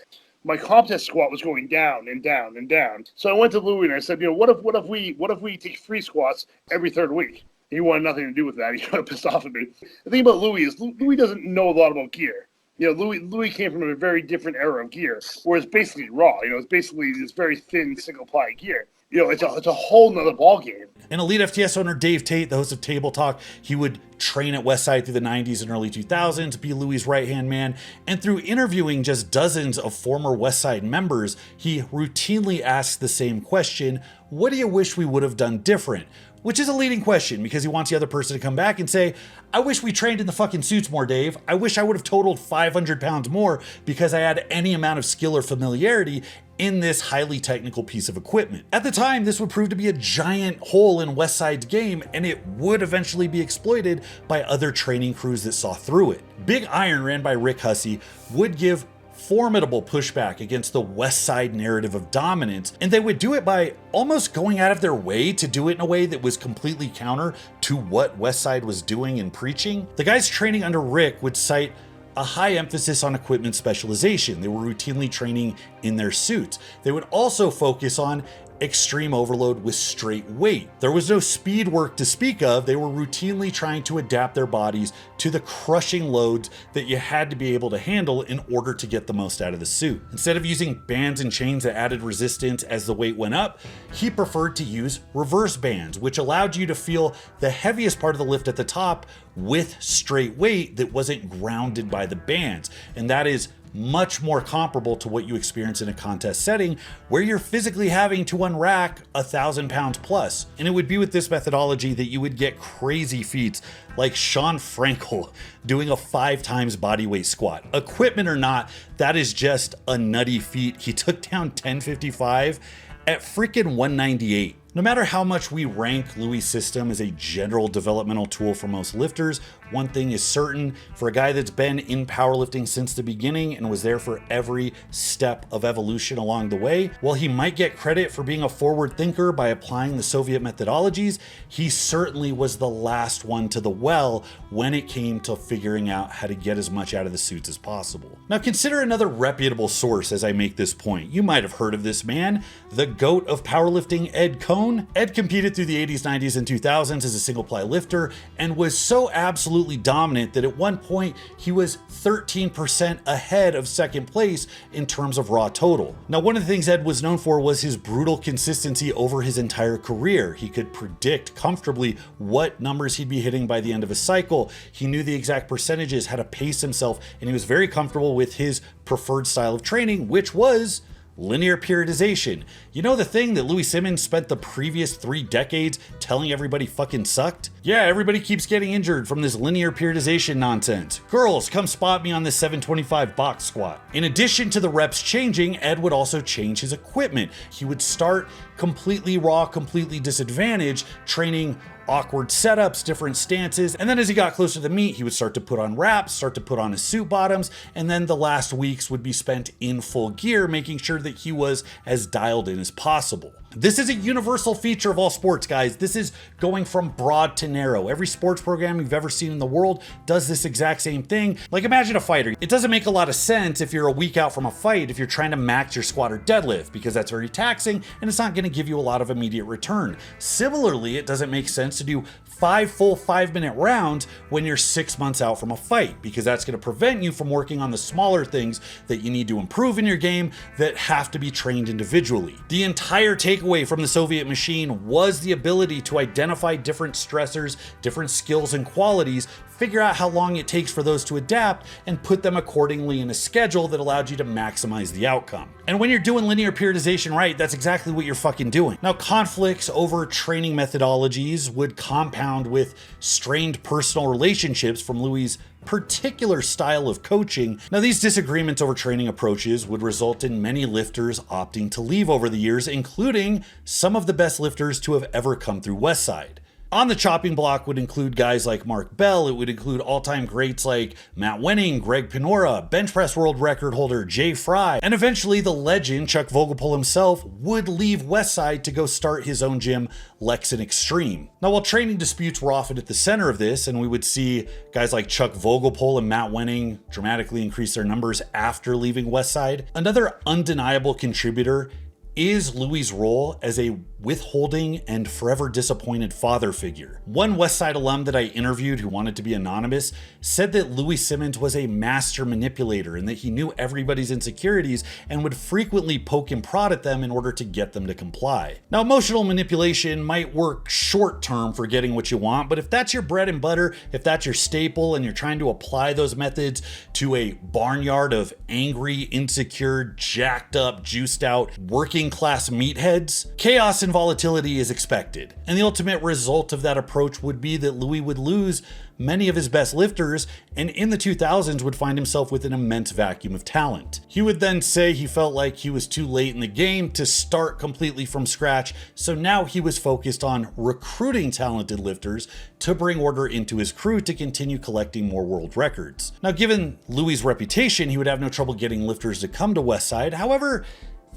My contest squat was going down and down and down. So I went to Louie and I said, what if we take free squats every third week? He wanted nothing to do with that. He got pissed off at me. The thing about Louie is Louie doesn't know a lot about gear. Louie came from a very different era of gear, where it's basically raw. It's basically this very thin single ply gear. It's a whole nother ball game. And Elite FTS owner Dave Tate, the host of Table Talk, he would train at Westside through the 90s and early 2000s, be Louie's right-hand man, and through interviewing just dozens of former Westside members, he routinely asked the same question: what do you wish we would have done different? Which is a leading question, because he wants the other person to come back and say, I wish we trained in the fucking suits more, Dave. I wish I would have totaled 500 pounds more because I had any amount of skill or familiarity in this highly technical piece of equipment. At the time, this would prove to be a giant hole in Westside's game, and it would eventually be exploited by other training crews that saw through it. Big Iron, ran by Rick Hussey, would give formidable pushback against the Westside narrative of dominance, and they would do it by almost going out of their way to do it in a way that was completely counter to what Westside was doing and preaching. The guys training under Rick would cite a high emphasis on equipment specialization. They were routinely training in their suits. They would also focus on extreme overload with straight weight. There was no speed work to speak of. They were routinely trying to adapt their bodies to the crushing loads that you had to be able to handle in order to get the most out of the suit. Instead of using bands and chains that added resistance as the weight went up, he preferred to use reverse bands, which allowed you to feel the heaviest part of the lift at the top with straight weight that wasn't grounded by the bands. And that is much more comparable to what you experience in a contest setting where you're physically having to unrack 1,000 pounds plus. And it would be with this methodology that you would get crazy feats like Sean Frankel doing a 5 times bodyweight squat. Equipment or not, that is just a nutty feat. He took down 1055 at freaking 198. No matter how much we rank Louie' system as a general developmental tool for most lifters, one thing is certain: for a guy that's been in powerlifting since the beginning and was there for every step of evolution along the way, while he might get credit for being a forward thinker by applying the Soviet methodologies, he certainly was the last one to the well when it came to figuring out how to get as much out of the suits as possible. Now consider another reputable source as I make this point. You might have heard of this man, the GOAT of powerlifting, Ed Cohn. Ed competed through the 80s, 90s, and 2000s as a single ply lifter and was so absolutely dominant that at one point he was 13% ahead of second place in terms of raw total. Now, one of the things Ed was known for was his brutal consistency over his entire career. He could predict comfortably what numbers he'd be hitting by the end of a cycle. He knew the exact percentages, how to pace himself, and he was very comfortable with his preferred style of training, which was linear periodization. You know, the thing that Louie Simmons spent the previous 3 decades telling everybody fucking sucked? Yeah, everybody keeps getting injured from this linear periodization nonsense. Girls, come spot me on this 725 box squat. In addition to the reps changing, Ed would also change his equipment. He would start completely raw, completely disadvantaged, training awkward setups, different stances, and then as he got closer to the meet, he would start to put on wraps, start to put on his suit bottoms, and then the last weeks would be spent in full gear, making sure that he was as dialed in as possible. This is a universal feature of all sports, guys. This is going from broad to narrow. Every sports program you've ever seen in the world does this exact same thing. Like, imagine a fighter. It doesn't make a lot of sense if you're a week out from a fight, if you're trying to max your squat or deadlift, because that's very taxing and it's not going to give you a lot of immediate return. Similarly, it doesn't make sense to do 5 full 5-minute rounds when you're 6 months out from a fight, because that's going to prevent you from working on the smaller things that you need to improve in your game that have to be trained individually. The entire takeaway from the Soviet machine was the ability to identify different stressors, different skills and qualities, figure out how long it takes for those to adapt, and put them accordingly in a schedule that allowed you to maximize the outcome. And when you're doing linear periodization right, that's exactly what you're fucking doing. Now, conflicts over training methodologies would compound with strained personal relationships from Louie's particular style of coaching. Now, these disagreements over training approaches would result in many lifters opting to leave over the years, including some of the best lifters to have ever come through Westside. On the chopping block would include guys like Mark Bell. It would include all-time greats like Matt Wenning, Greg Pinora, bench press world record holder Jay Fry, and eventually the legend Chuck Vogelpohl himself would leave Westside to go start his own gym, Lexan Extreme. Now, while training disputes were often at the center of this, and we would see guys like Chuck Vogelpohl and Matt Wenning dramatically increase their numbers after leaving Westside, another undeniable contributor is Louie's role as a withholding and forever disappointed father figure. One Westside alum that I interviewed who wanted to be anonymous said that Louie Simmons was a master manipulator and that he knew everybody's insecurities and would frequently poke and prod at them in order to get them to comply. Now, emotional manipulation might work short term for getting what you want, but if that's your bread and butter, if that's your staple and you're trying to apply those methods to a barnyard of angry, insecure, jacked up, juiced out, working class meatheads, chaos and volatility is expected. And the ultimate result of that approach would be that Louie would lose many of his best lifters, and in the 2000s would find himself with an immense vacuum of talent. He would then say he felt like he was too late in the game to start completely from scratch, so now he was focused on recruiting talented lifters to bring order into his crew to continue collecting more world records. Now, given Louie's reputation, he would have no trouble getting lifters to come to Westside. However,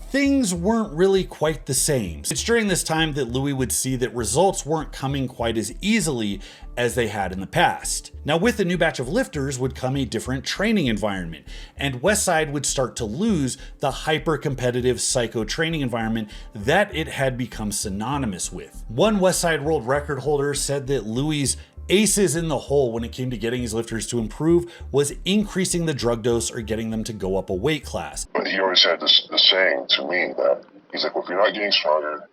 things weren't really quite the same. It's during this time that Louie would see that results weren't coming quite as easily as they had in the past. Now, with the new batch of lifters would come a different training environment, and Westside would start to lose the hyper-competitive psycho training environment that it had become synonymous with. One Westside world record holder said that Louie's aces in the hole when it came to getting his lifters to improve was increasing the drug dose or getting them to go up a weight class. But he always had this saying to me that he's like, well, if you're not getting stronger,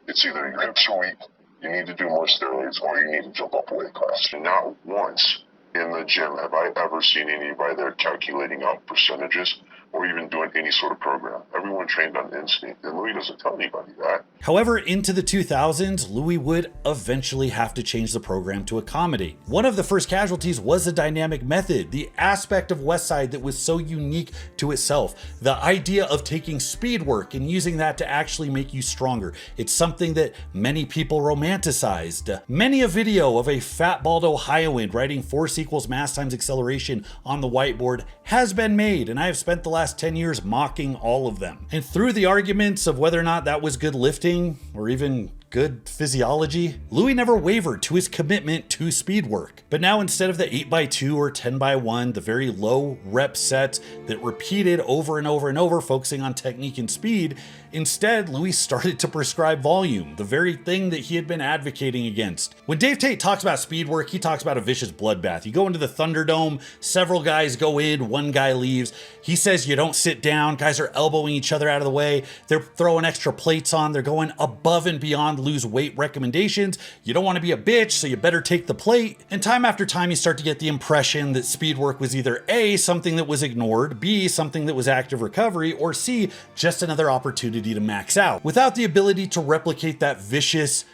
it's either your hips are weak, you need to do more steroids, or you need to jump up a weight class. And not once in the gym have I ever seen anybody there calculating out percentages or even doing any sort of program. Everyone trained on instinct, and Louie doesn't tell anybody that. However, into the 2000s, Louie would eventually have to change the program to accommodate. One of the first casualties was the dynamic method, the aspect of Westside that was so unique to itself. The idea of taking speed work and using that to actually make you stronger. It's something that many people romanticized. Many a video of a fat bald Ohioan writing force equals mass times acceleration on the whiteboard has been made, and I have spent the last 10 years mocking all of them. And through the arguments of whether or not that was good lifting or even good physiology, Louie never wavered to his commitment to speed work. But now, instead of the 8x2 or 10x1, the very low rep sets that repeated over and over and over, focusing on technique and speed, instead, Louie started to prescribe volume, the very thing that he had been advocating against. When Dave Tate talks about speed work, he talks about a vicious bloodbath. You go into the Thunderdome, several guys go in, one guy leaves. He says you don't sit down, guys are elbowing each other out of the way, they're throwing extra plates on, they're going above and beyond lose weight recommendations. You don't want to be a bitch, so you better take the plate. And time after time, you start to get the impression that speed work was either A, something that was ignored, B, something that was active recovery, or C, just another opportunity to max out. Without the ability to replicate that vicious,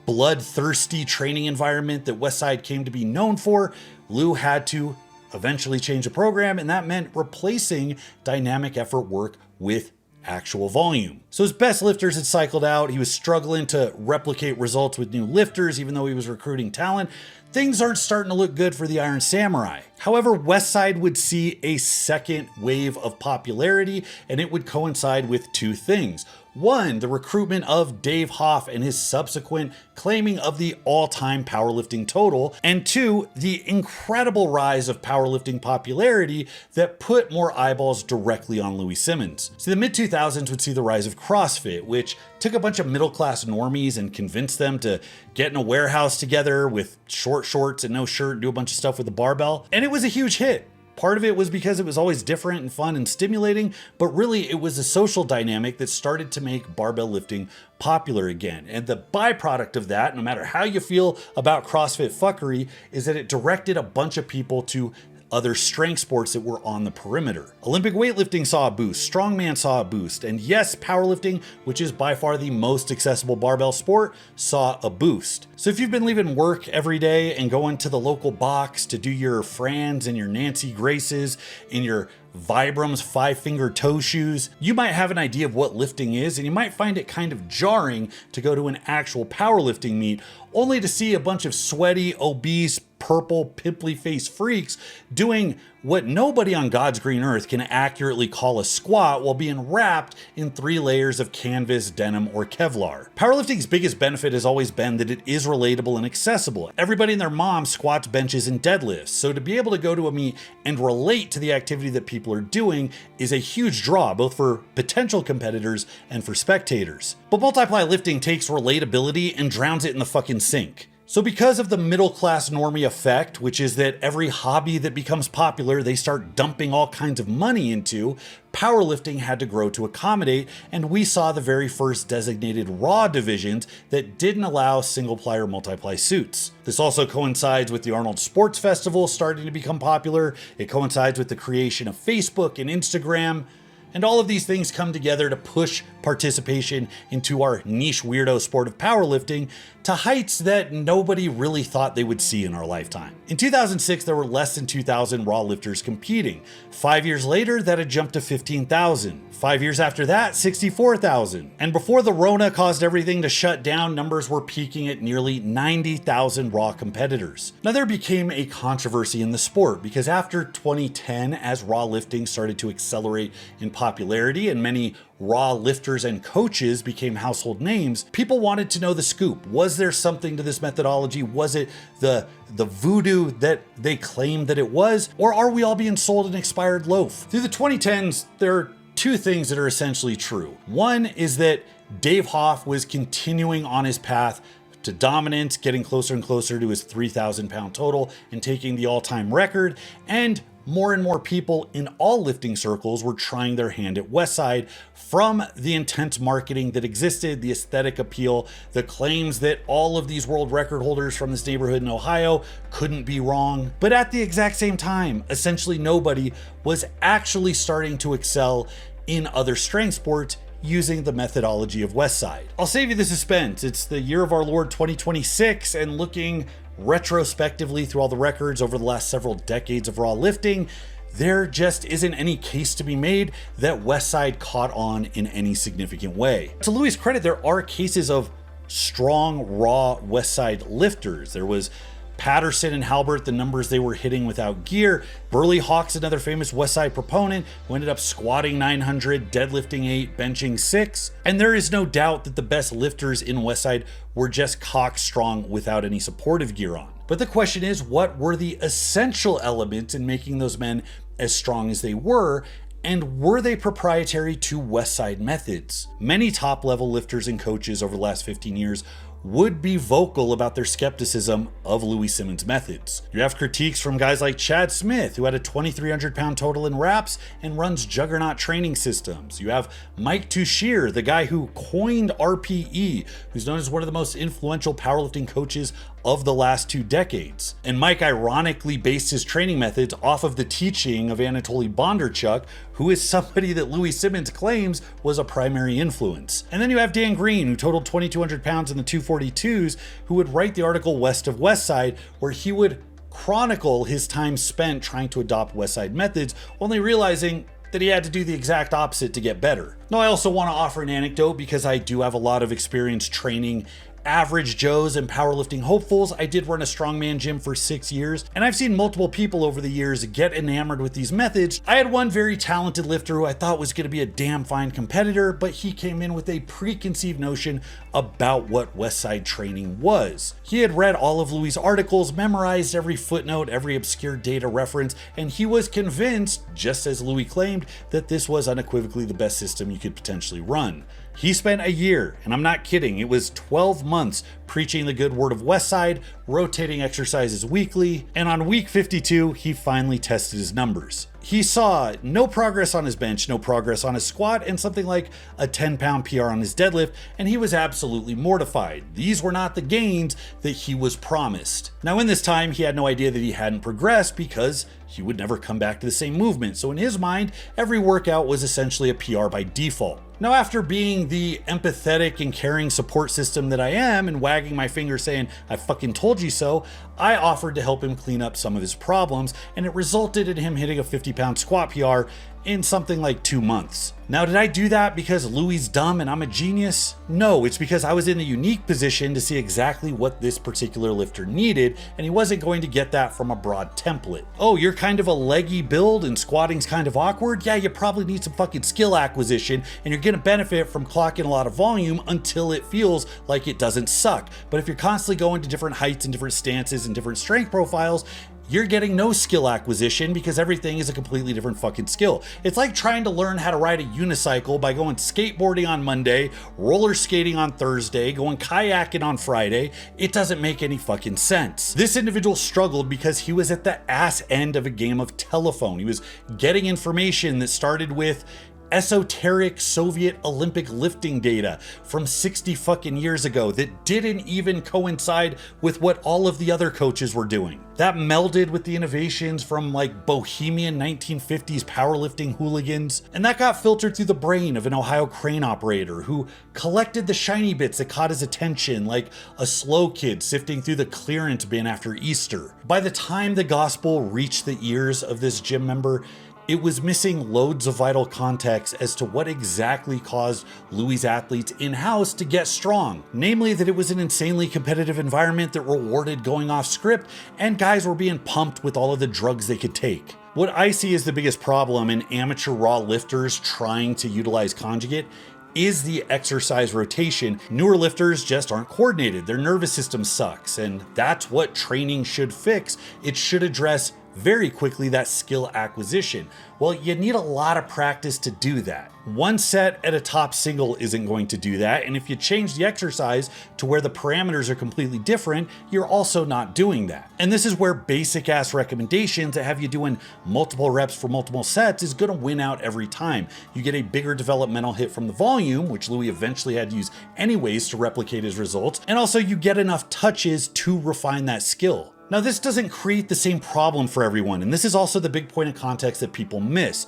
bloodthirsty training environment that Westside came to be known for, Lou had to eventually change the program, and that meant replacing dynamic effort work with actual volume. So his best lifters had cycled out. He was struggling to replicate results with new lifters, even though he was recruiting talent. Things aren't starting to look good for the Iron Samurai. However, Westside would see a second wave of popularity, and it would coincide with two things. One, the recruitment of Dave Hoff and his subsequent claiming of the all-time powerlifting total, and two, the incredible rise of powerlifting popularity that put more eyeballs directly on Louie Simmons. So the mid-2000s would see the rise of CrossFit, which took a bunch of middle-class normies and convinced them to get in a warehouse together with short shorts and no shirt and do a bunch of stuff with a barbell, and it was a huge hit. Part of it was because it was always different and fun and stimulating, but really it was a social dynamic that started to make barbell lifting popular again. And the byproduct of that, no matter how you feel about CrossFit fuckery, is that it directed a bunch of people to other strength sports that were on the perimeter. Olympic weightlifting saw a boost, strongman saw a boost, and yes, powerlifting, which is by far the most accessible barbell sport, saw a boost. So if you've been leaving work every day and going to the local box to do your Frans and your Nancy Graces in your Vibrams 5-finger toe shoes, you might have an idea of what lifting is, and you might find it kind of jarring to go to an actual powerlifting meet only to see a bunch of sweaty, obese, purple, pimply-faced freaks doing what nobody on God's green earth can accurately call a squat while being wrapped in 3 layers of canvas, denim, or Kevlar. Powerlifting's biggest benefit has always been that it is relatable and accessible. Everybody and their mom squats, benches, and deadlifts, so to be able to go to a meet and relate to the activity that people are doing is a huge draw, both for potential competitors and for spectators. But multiply lifting takes relatability and drowns it in the fucking sink. So because of the middle class normie effect, which is that every hobby that becomes popular, they start dumping all kinds of money into, powerlifting had to grow to accommodate, and we saw the very first designated raw divisions that didn't allow single ply or multiply suits. This also coincides with the Arnold Sports Festival starting to become popular. It coincides with the creation of Facebook and Instagram. And all of these things come together to push participation into our niche weirdo sport of powerlifting to heights that nobody really thought they would see in our lifetime. In 2006, there were less than 2,000 raw lifters competing. 5 years later, that had jumped to 15,000. 5 years after that, 64,000. And before the Rona caused everything to shut down, numbers were peaking at nearly 90,000 raw competitors. Now, there became a controversy in the sport because after 2010, as raw lifting started to accelerate in popularity, popularity and many raw lifters and coaches became household names, people wanted to know the scoop. Was there something to this methodology? Was it the voodoo that they claimed that it was? Or are we all being sold an expired loaf? Through the 2010s, there are two things that are essentially true. One is that Dave Hoff was continuing on his path to dominance, getting closer and closer to his 3,000 pound total and taking the all-time record. And more people in all lifting circles were trying their hand at Westside from the intense marketing that existed, the aesthetic appeal, the claims that all of these world record holders from this neighborhood in Ohio couldn't be wrong. But at the exact same time, essentially nobody was actually starting to excel in other strength sports using the methodology of Westside. I'll save you the suspense. It's the year of our Lord 2026, and looking retrospectively through all the records over the last several decades of raw lifting, there just isn't any case to be made that Westside caught on in any significant way. To Louie's credit, there are cases of strong raw Westside lifters. There was Patterson and Halbert, the numbers they were hitting without gear. Burley Hawk's another famous Westside proponent who ended up squatting 900, deadlifting 8, benching 6. And there is no doubt that the best lifters in Westside were just cock strong without any supportive gear on. But the question is, what were the essential elements in making those men as strong as they were? And were they proprietary to Westside methods? Many top level lifters and coaches over the last 15 years would be vocal about their skepticism of Louie Simmons' methods. You have critiques from guys like Chad Smith, who had a 2,300 pound total in reps and runs juggernaut training systems. You have Mike Tuchscherer, the guy who coined RPE, who's known as one of the most influential powerlifting coaches of the last 2 decades. And Mike ironically based his training methods off of the teaching of Anatoly Bondarchuk, who is somebody that Louie Simmons claims was a primary influence. And then you have Dan Green, who totaled 2,200 pounds in the 242s, who would write the article West of Westside, where he would chronicle his time spent trying to adopt Westside methods, only realizing that he had to do the exact opposite to get better. Now, I also want to offer an anecdote because I do have a lot of experience training average Joes and powerlifting hopefuls. I did run a strongman gym for 6 years, and I've seen multiple people over the years get enamored with these methods. I had one very talented lifter who I thought was going to be a damn fine competitor, but he came in with a preconceived notion about what Westside training was. He had read all of Louie's articles, memorized every footnote, every obscure data reference, and he was convinced, just as Louie claimed, that this was unequivocally the best system you could potentially run. He spent a year, and I'm not kidding, it was 12 months preaching the good word of Westside, rotating exercises weekly, and on week 52, he finally tested his numbers. He saw no progress on his bench, no progress on his squat, and something like a 10-pound PR on his deadlift, and he was absolutely mortified. These were not the gains that he was promised. Now, in this time, he had no idea that he hadn't progressed because he would never come back to the same movement. So in his mind, every workout was essentially a PR by default. Now, after being the empathetic and caring support system that I am and wagging my finger saying, I fucking told you so, I offered to help him clean up some of his problems, and it resulted in him hitting a 50-pound squat PR in something like 2 months. Now, did I do that because Louie's dumb and I'm a genius? No, it's because I was in the unique position to see exactly what this particular lifter needed, and he wasn't going to get that from a broad template. Oh, you're kind of a leggy build and squatting's kind of awkward? Yeah, you probably need some fucking skill acquisition, and you're gonna benefit from clocking a lot of volume until it feels like it doesn't suck. But if you're constantly going to different heights and different stances and different strength profiles, you're getting no skill acquisition because everything is a completely different fucking skill. It's like trying to learn how to ride a unicycle by going skateboarding on Monday, roller skating on Thursday, going kayaking on Friday. It doesn't make any fucking sense. This individual struggled because he was at the ass end of a game of telephone. He was getting information that started with esoteric Soviet Olympic lifting data from 60 fucking years ago that didn't even coincide with what all of the other coaches were doing. That melded with the innovations from like bohemian 1950s powerlifting hooligans, and that got filtered through the brain of an Ohio crane operator who collected the shiny bits that caught his attention, like a slow kid sifting through the clearance bin after Easter. By the time the gospel reached the ears of this gym member, it was missing loads of vital context as to what exactly caused Louie's athletes in-house to get strong. Namely, that it was an insanely competitive environment that rewarded going off script, and guys were being pumped with all of the drugs they could take. What I see as the biggest problem in amateur raw lifters trying to utilize conjugate is the exercise rotation. Newer lifters just aren't coordinated. Their nervous system sucks, and that's what training should fix. It should address very quickly that skill acquisition. Well, you need a lot of practice to do that. One set at a top single isn't going to do that, and if you change the exercise to where the parameters are completely different, you're also not doing that. And this is where basic ass recommendations that have you doing multiple reps for multiple sets is gonna win out every time. You get a bigger developmental hit from the volume, which Louie eventually had to use anyways to replicate his results, and also you get enough touches to refine that skill. Now, this doesn't create the same problem for everyone, and this is also the big point of context that people miss.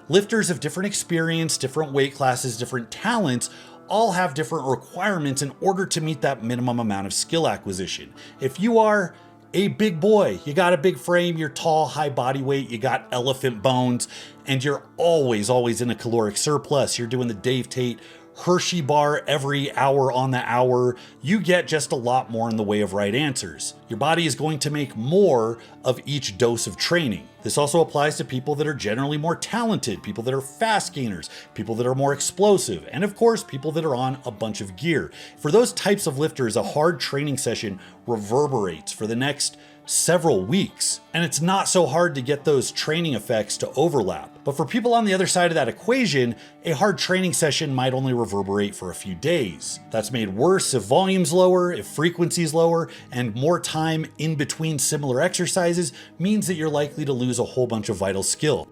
Lifters of different experience, different weight classes, different talents, all have different requirements in order to meet that minimum amount of skill acquisition. If you are a big boy, you got a big frame, you're tall, high body weight, you got elephant bones, and you're always in a caloric surplus, you're doing the Dave Tate Hershey bar every hour on the hour, you get just a lot more in the way of right answers. Your body is going to make more of each dose of training. This also applies to people that are generally more talented, people that are fast gainers, people that are more explosive, and of course, people that are on a bunch of gear. For those types of lifters, a hard training session reverberates for the next several weeks, and it's not so hard to get those training effects to overlap. But for people on the other side of that equation, a hard training session might only reverberate for a few days. That's made worse if volume's lower, if frequency's lower, and more time in between similar exercises means that you're likely to lose a whole bunch of vital skill.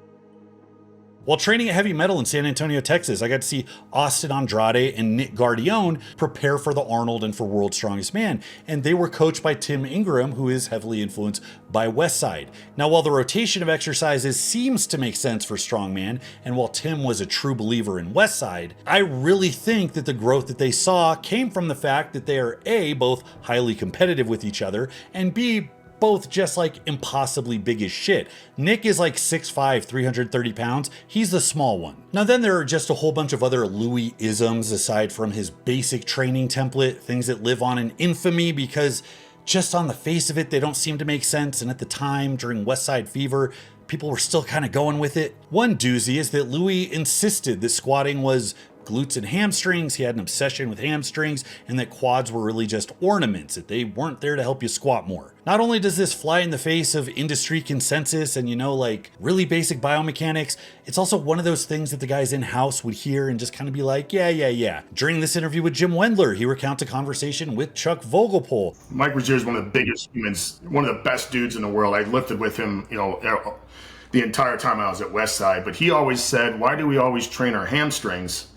While training at Heavy Metal in San Antonio, Texas, I got to see Austin Andrade and Nick Guardione prepare for the Arnold and for World's Strongest Man, and they were coached by Tim Ingram, who is heavily influenced by Westside. Now, while the rotation of exercises seems to make sense for strongman, and while Tim was a true believer in Westside, I really think that the growth that they saw came from the fact that they are A, both highly competitive with each other, and B, both just like impossibly big as shit. Nick is like 6'5", 330 pounds. He's the small one. Now then there are just a whole bunch of other Louie isms aside from his basic training template, things that live on in infamy because just on the face of it, they don't seem to make sense. And at the time during Westside Fever, people were still kind of going with it. One doozy is that Louie insisted that squatting was glutes and hamstrings. He had an obsession with hamstrings and that quads were really just ornaments, that they weren't there to help you squat more. Not only does this fly in the face of industry consensus and, like really basic biomechanics, it's also one of those things that the guys in-house would hear and just kind of be like, yeah. During this interview with Jim Wendler, he recounts a conversation with Chuck Vogelpohl. Mike Rozier is one of the biggest humans, one of the best dudes in the world. I lifted with him, the entire time I was at Westside, but he always said, why do we always train our hamstrings?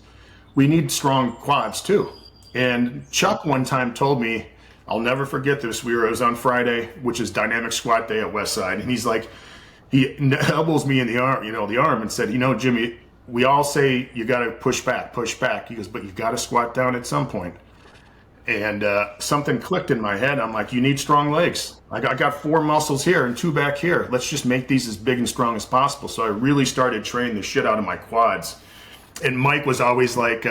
We need strong quads too. And Chuck one time told me, I'll never forget this. It was on Friday, which is dynamic squat day at Westside. And he's like, he elbows me in the arm and said, Jimmy, we all say you got to push back. He goes, but you got to squat down at some point. And something clicked in my head. I'm like, you need strong legs. I got 4 muscles here and 2 back here. Let's just make these as big and strong as possible. So I really started training the shit out of my quads. And Mike was always like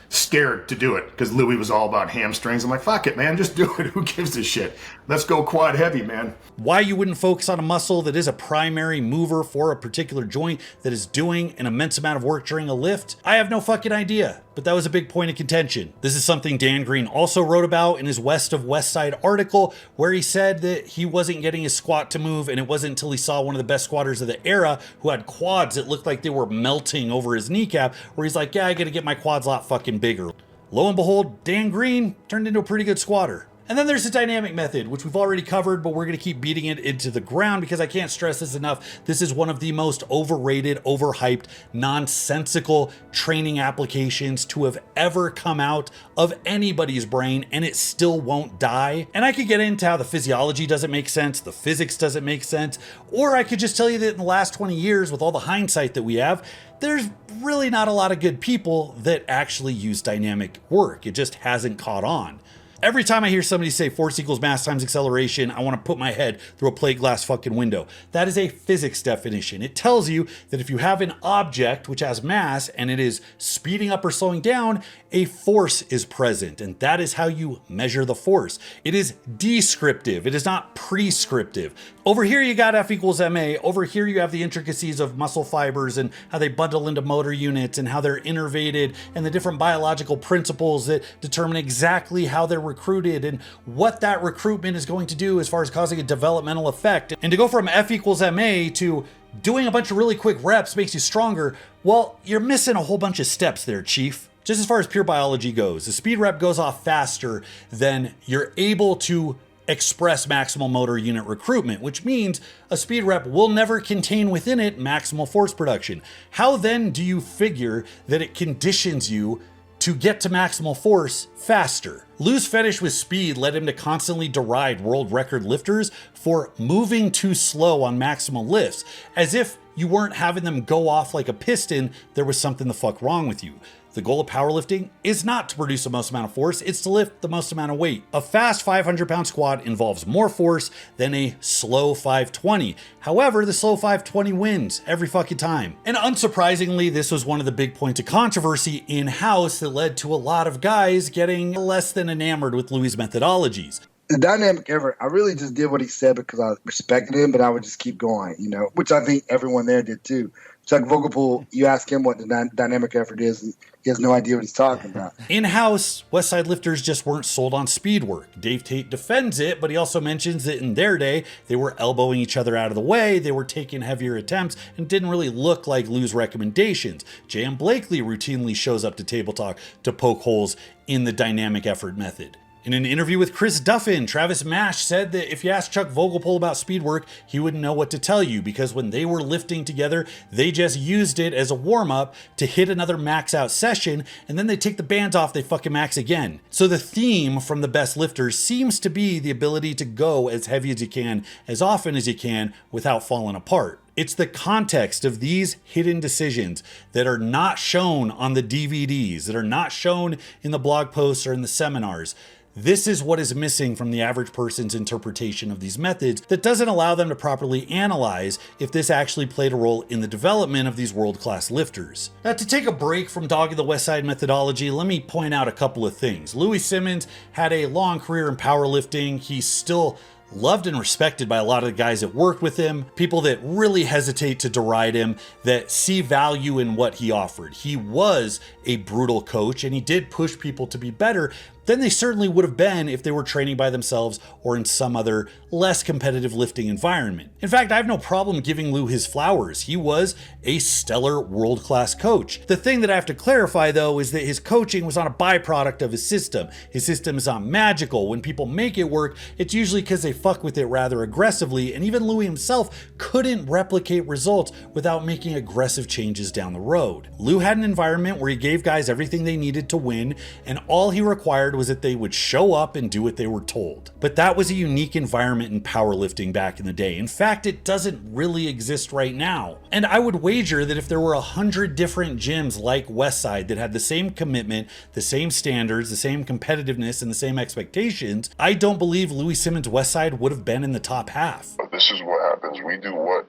scared to do it because Louie was all about hamstrings. I'm like, fuck it, man, just do it. Who gives a shit? Let's go quad heavy, man. Why you wouldn't focus on a muscle that is a primary mover for a particular joint that is doing an immense amount of work during a lift? I have no fucking idea, but that was a big point of contention. This is something Dan Green also wrote about in his West of Westside article, where he said that he wasn't getting his squat to move, and it wasn't until he saw one of the best squatters of the era who had quads that looked like they were melting over his kneecap, where he's like, yeah, I gotta get my quads a lot fucking bigger. Lo and behold, Dan Green turned into a pretty good squatter. And then there's the dynamic method, which we've already covered, but we're going to keep beating it into the ground because I can't stress this enough. This is one of the most overrated, overhyped, nonsensical training applications to have ever come out of anybody's brain, and it still won't die. And I could get into how the physiology doesn't make sense, the physics doesn't make sense, or I could just tell you that in the last 20 years, with all the hindsight that we have, there's really not a lot of good people that actually use dynamic work. It just hasn't caught on. Every time I hear somebody say force equals mass times acceleration, I want to put my head through a plate glass fucking window. That is a physics definition. It tells you that if you have an object which has mass and it is speeding up or slowing down, a force is present, and that is how you measure the force. It is descriptive. It is not prescriptive. Over here, you got F equals MA. Over here, you have the intricacies of muscle fibers and how they bundle into motor units and how they're innervated and the different biological principles that determine exactly how they're recruited and what that recruitment is going to do as far as causing a developmental effect. And to go from F equals MA to doing a bunch of really quick reps makes you stronger, well, you're missing a whole bunch of steps there, Chief. Just as far as pure biology goes, the speed rep goes off faster than you're able to express maximal motor unit recruitment, which means a speed rep will never contain within it maximal force production. How then do you figure that it conditions you to get to maximal force faster? Lou's fetish with speed led him to constantly deride world record lifters for moving too slow on maximal lifts, as if you weren't having them go off like a piston, there was something the fuck wrong with you. The goal of powerlifting is not to produce the most amount of force, it's to lift the most amount of weight. A fast 500-pound squat involves more force than a slow 520. However, the slow 520 wins every fucking time. And unsurprisingly, this was one of the big points of controversy in-house that led to a lot of guys getting less than enamored with Louie's methodologies. The dynamic effort, I really just did what he said because I respected him, but I would just keep going, which I think everyone there did too. Chuck Vogelpohl, you ask him what the dynamic effort is, he has no idea what he's talking about. In-house, Westside lifters just weren't sold on speed work. Dave Tate defends it, but he also mentions that in their day, they were elbowing each other out of the way, they were taking heavier attempts, and didn't really look like Lou's recommendations. J.M. Blakely routinely shows up to Table Talk to poke holes in the dynamic effort method. In an interview with Chris Duffin, Travis Mash said that if you asked Chuck Vogelpohl about speed work, he wouldn't know what to tell you because when they were lifting together, they just used it as a warm-up to hit another max out session, and then they take the bands off, they fucking max again. So the theme from the best lifters seems to be the ability to go as heavy as you can, as often as you can, without falling apart. It's the context of these hidden decisions that are not shown on the DVDs, that are not shown in the blog posts or in the seminars. This is what is missing from the average person's interpretation of these methods that doesn't allow them to properly analyze if this actually played a role in the development of these world-class lifters. Now, to take a break from dogging the Westside methodology, let me point out a couple of things. Louie Simmons had a long career in powerlifting. He's still loved and respected by a lot of the guys that worked with him, people that really hesitate to deride him, that see value in what he offered. He was a brutal coach and he did push people to be better than they certainly would have been if they were training by themselves or in some other less competitive lifting environment. In fact, I have no problem giving Lou his flowers. He was a stellar world-class coach. The thing that I have to clarify though is that his coaching was not a byproduct of his system. His system is not magical. When people make it work, it's usually because they fuck with it rather aggressively, and even Louie himself couldn't replicate results without making aggressive changes down the road. Lou had an environment where he gave guys everything they needed to win, and all he required was that they would show up and do what they were told. But that was a unique environment in powerlifting back in the day. In fact, it doesn't really exist right now. And I would wager that if there were 100 different gyms like Westside that had the same commitment, the same standards, the same competitiveness, and the same expectations, I don't believe Louie Simmons' Westside would have been in the top half. But this is what happens. We do what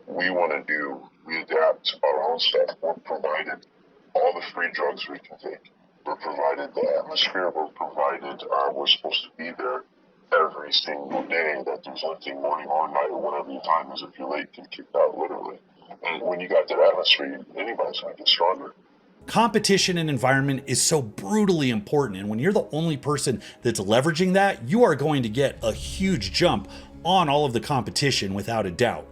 we want to do. We adapt our own stuff. We're provided all the free drugs we can take. We're provided the atmosphere. We're provided we're supposed to be there every single day. That there's lifting morning or night or whatever your time is. If you're late, get kicked out literally. And when you got that atmosphere, anybody's going to get stronger. Competition and environment is so brutally important, and when you're the only person that's leveraging that, you are going to get a huge jump on all of the competition without a doubt.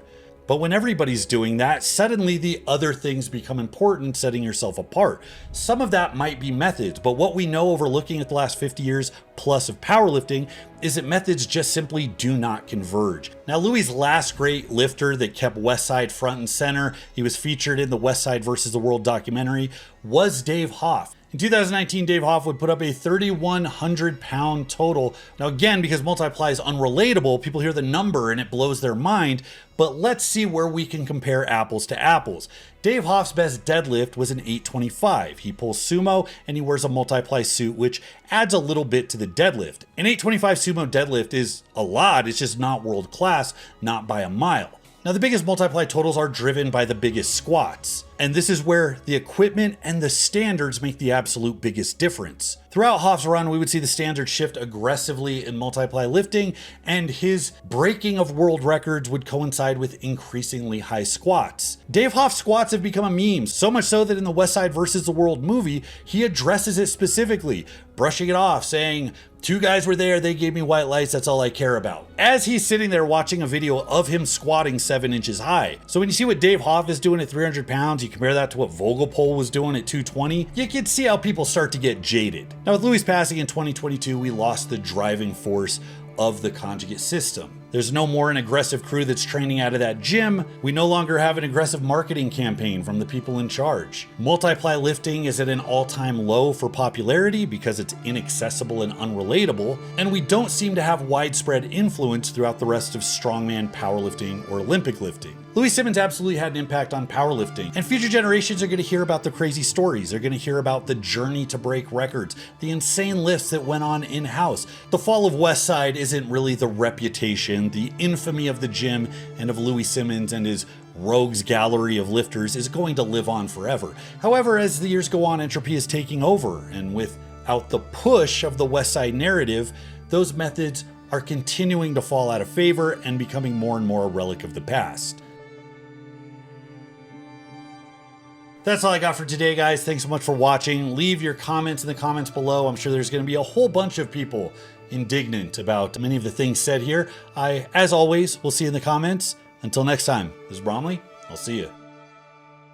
But when everybody's doing that, suddenly the other things become important, setting yourself apart. Some of that might be methods, but what we know over looking at the last 50 years plus of powerlifting is that methods just simply do not converge. Now, Louie's last great lifter that kept Westside front and center, he was featured in the Westside versus the World documentary, was Dave Hoff. In 2019, Dave Hoff would put up a 3,100 pound total. Now again, because multiply is unrelatable, people hear the number and it blows their mind, but let's see where we can compare apples to apples. Dave Hoff's best deadlift was an 825. He pulls sumo and he wears a multiply suit, which adds a little bit to the deadlift. An 825 sumo deadlift is a lot, it's just not world class, not by a mile. Now, the biggest multiply totals are driven by the biggest squats. And this is where the equipment and the standards make the absolute biggest difference. Throughout Hoff's run, we would see the standards shift aggressively in multiply lifting, and his breaking of world records would coincide with increasingly high squats. Dave Hoff's squats have become a meme, so much so that in the Westside versus the World movie, he addresses it specifically, brushing it off, saying, "Two guys were there, they gave me white lights, that's all I care about." As he's sitting there watching a video of him squatting 7 inches high. So when you see what Dave Hoff is doing at 300 pounds, you compare that to what Vogelpohl was doing at 220, you can see how people start to get jaded. Now with Louie's passing in 2022, we lost the driving force of the conjugate system. There's no more an aggressive crew that's training out of that gym. We no longer have an aggressive marketing campaign from the people in charge. Multiply lifting is at an all-time low for popularity because it's inaccessible and unrelatable, and we don't seem to have widespread influence throughout the rest of strongman powerlifting or Olympic lifting. Louie Simmons absolutely had an impact on powerlifting, and future generations are going to hear about the crazy stories. They're going to hear about the journey to break records, the insane lifts that went on in-house. The fall of Westside isn't really the reputation, the infamy of the gym and of Louie Simmons and his rogues gallery of lifters is going to live on forever. However, as the years go on, entropy is taking over, and without the push of the Westside narrative, those methods are continuing to fall out of favor and becoming more and more a relic of the past. That's all I got for today, guys. Thanks so much for watching. Leave your comments in the comments below. I'm sure there's going to be a whole bunch of people indignant about many of the things said here. As always, will see you in the comments. Until next time, this is Bromley. I'll see you.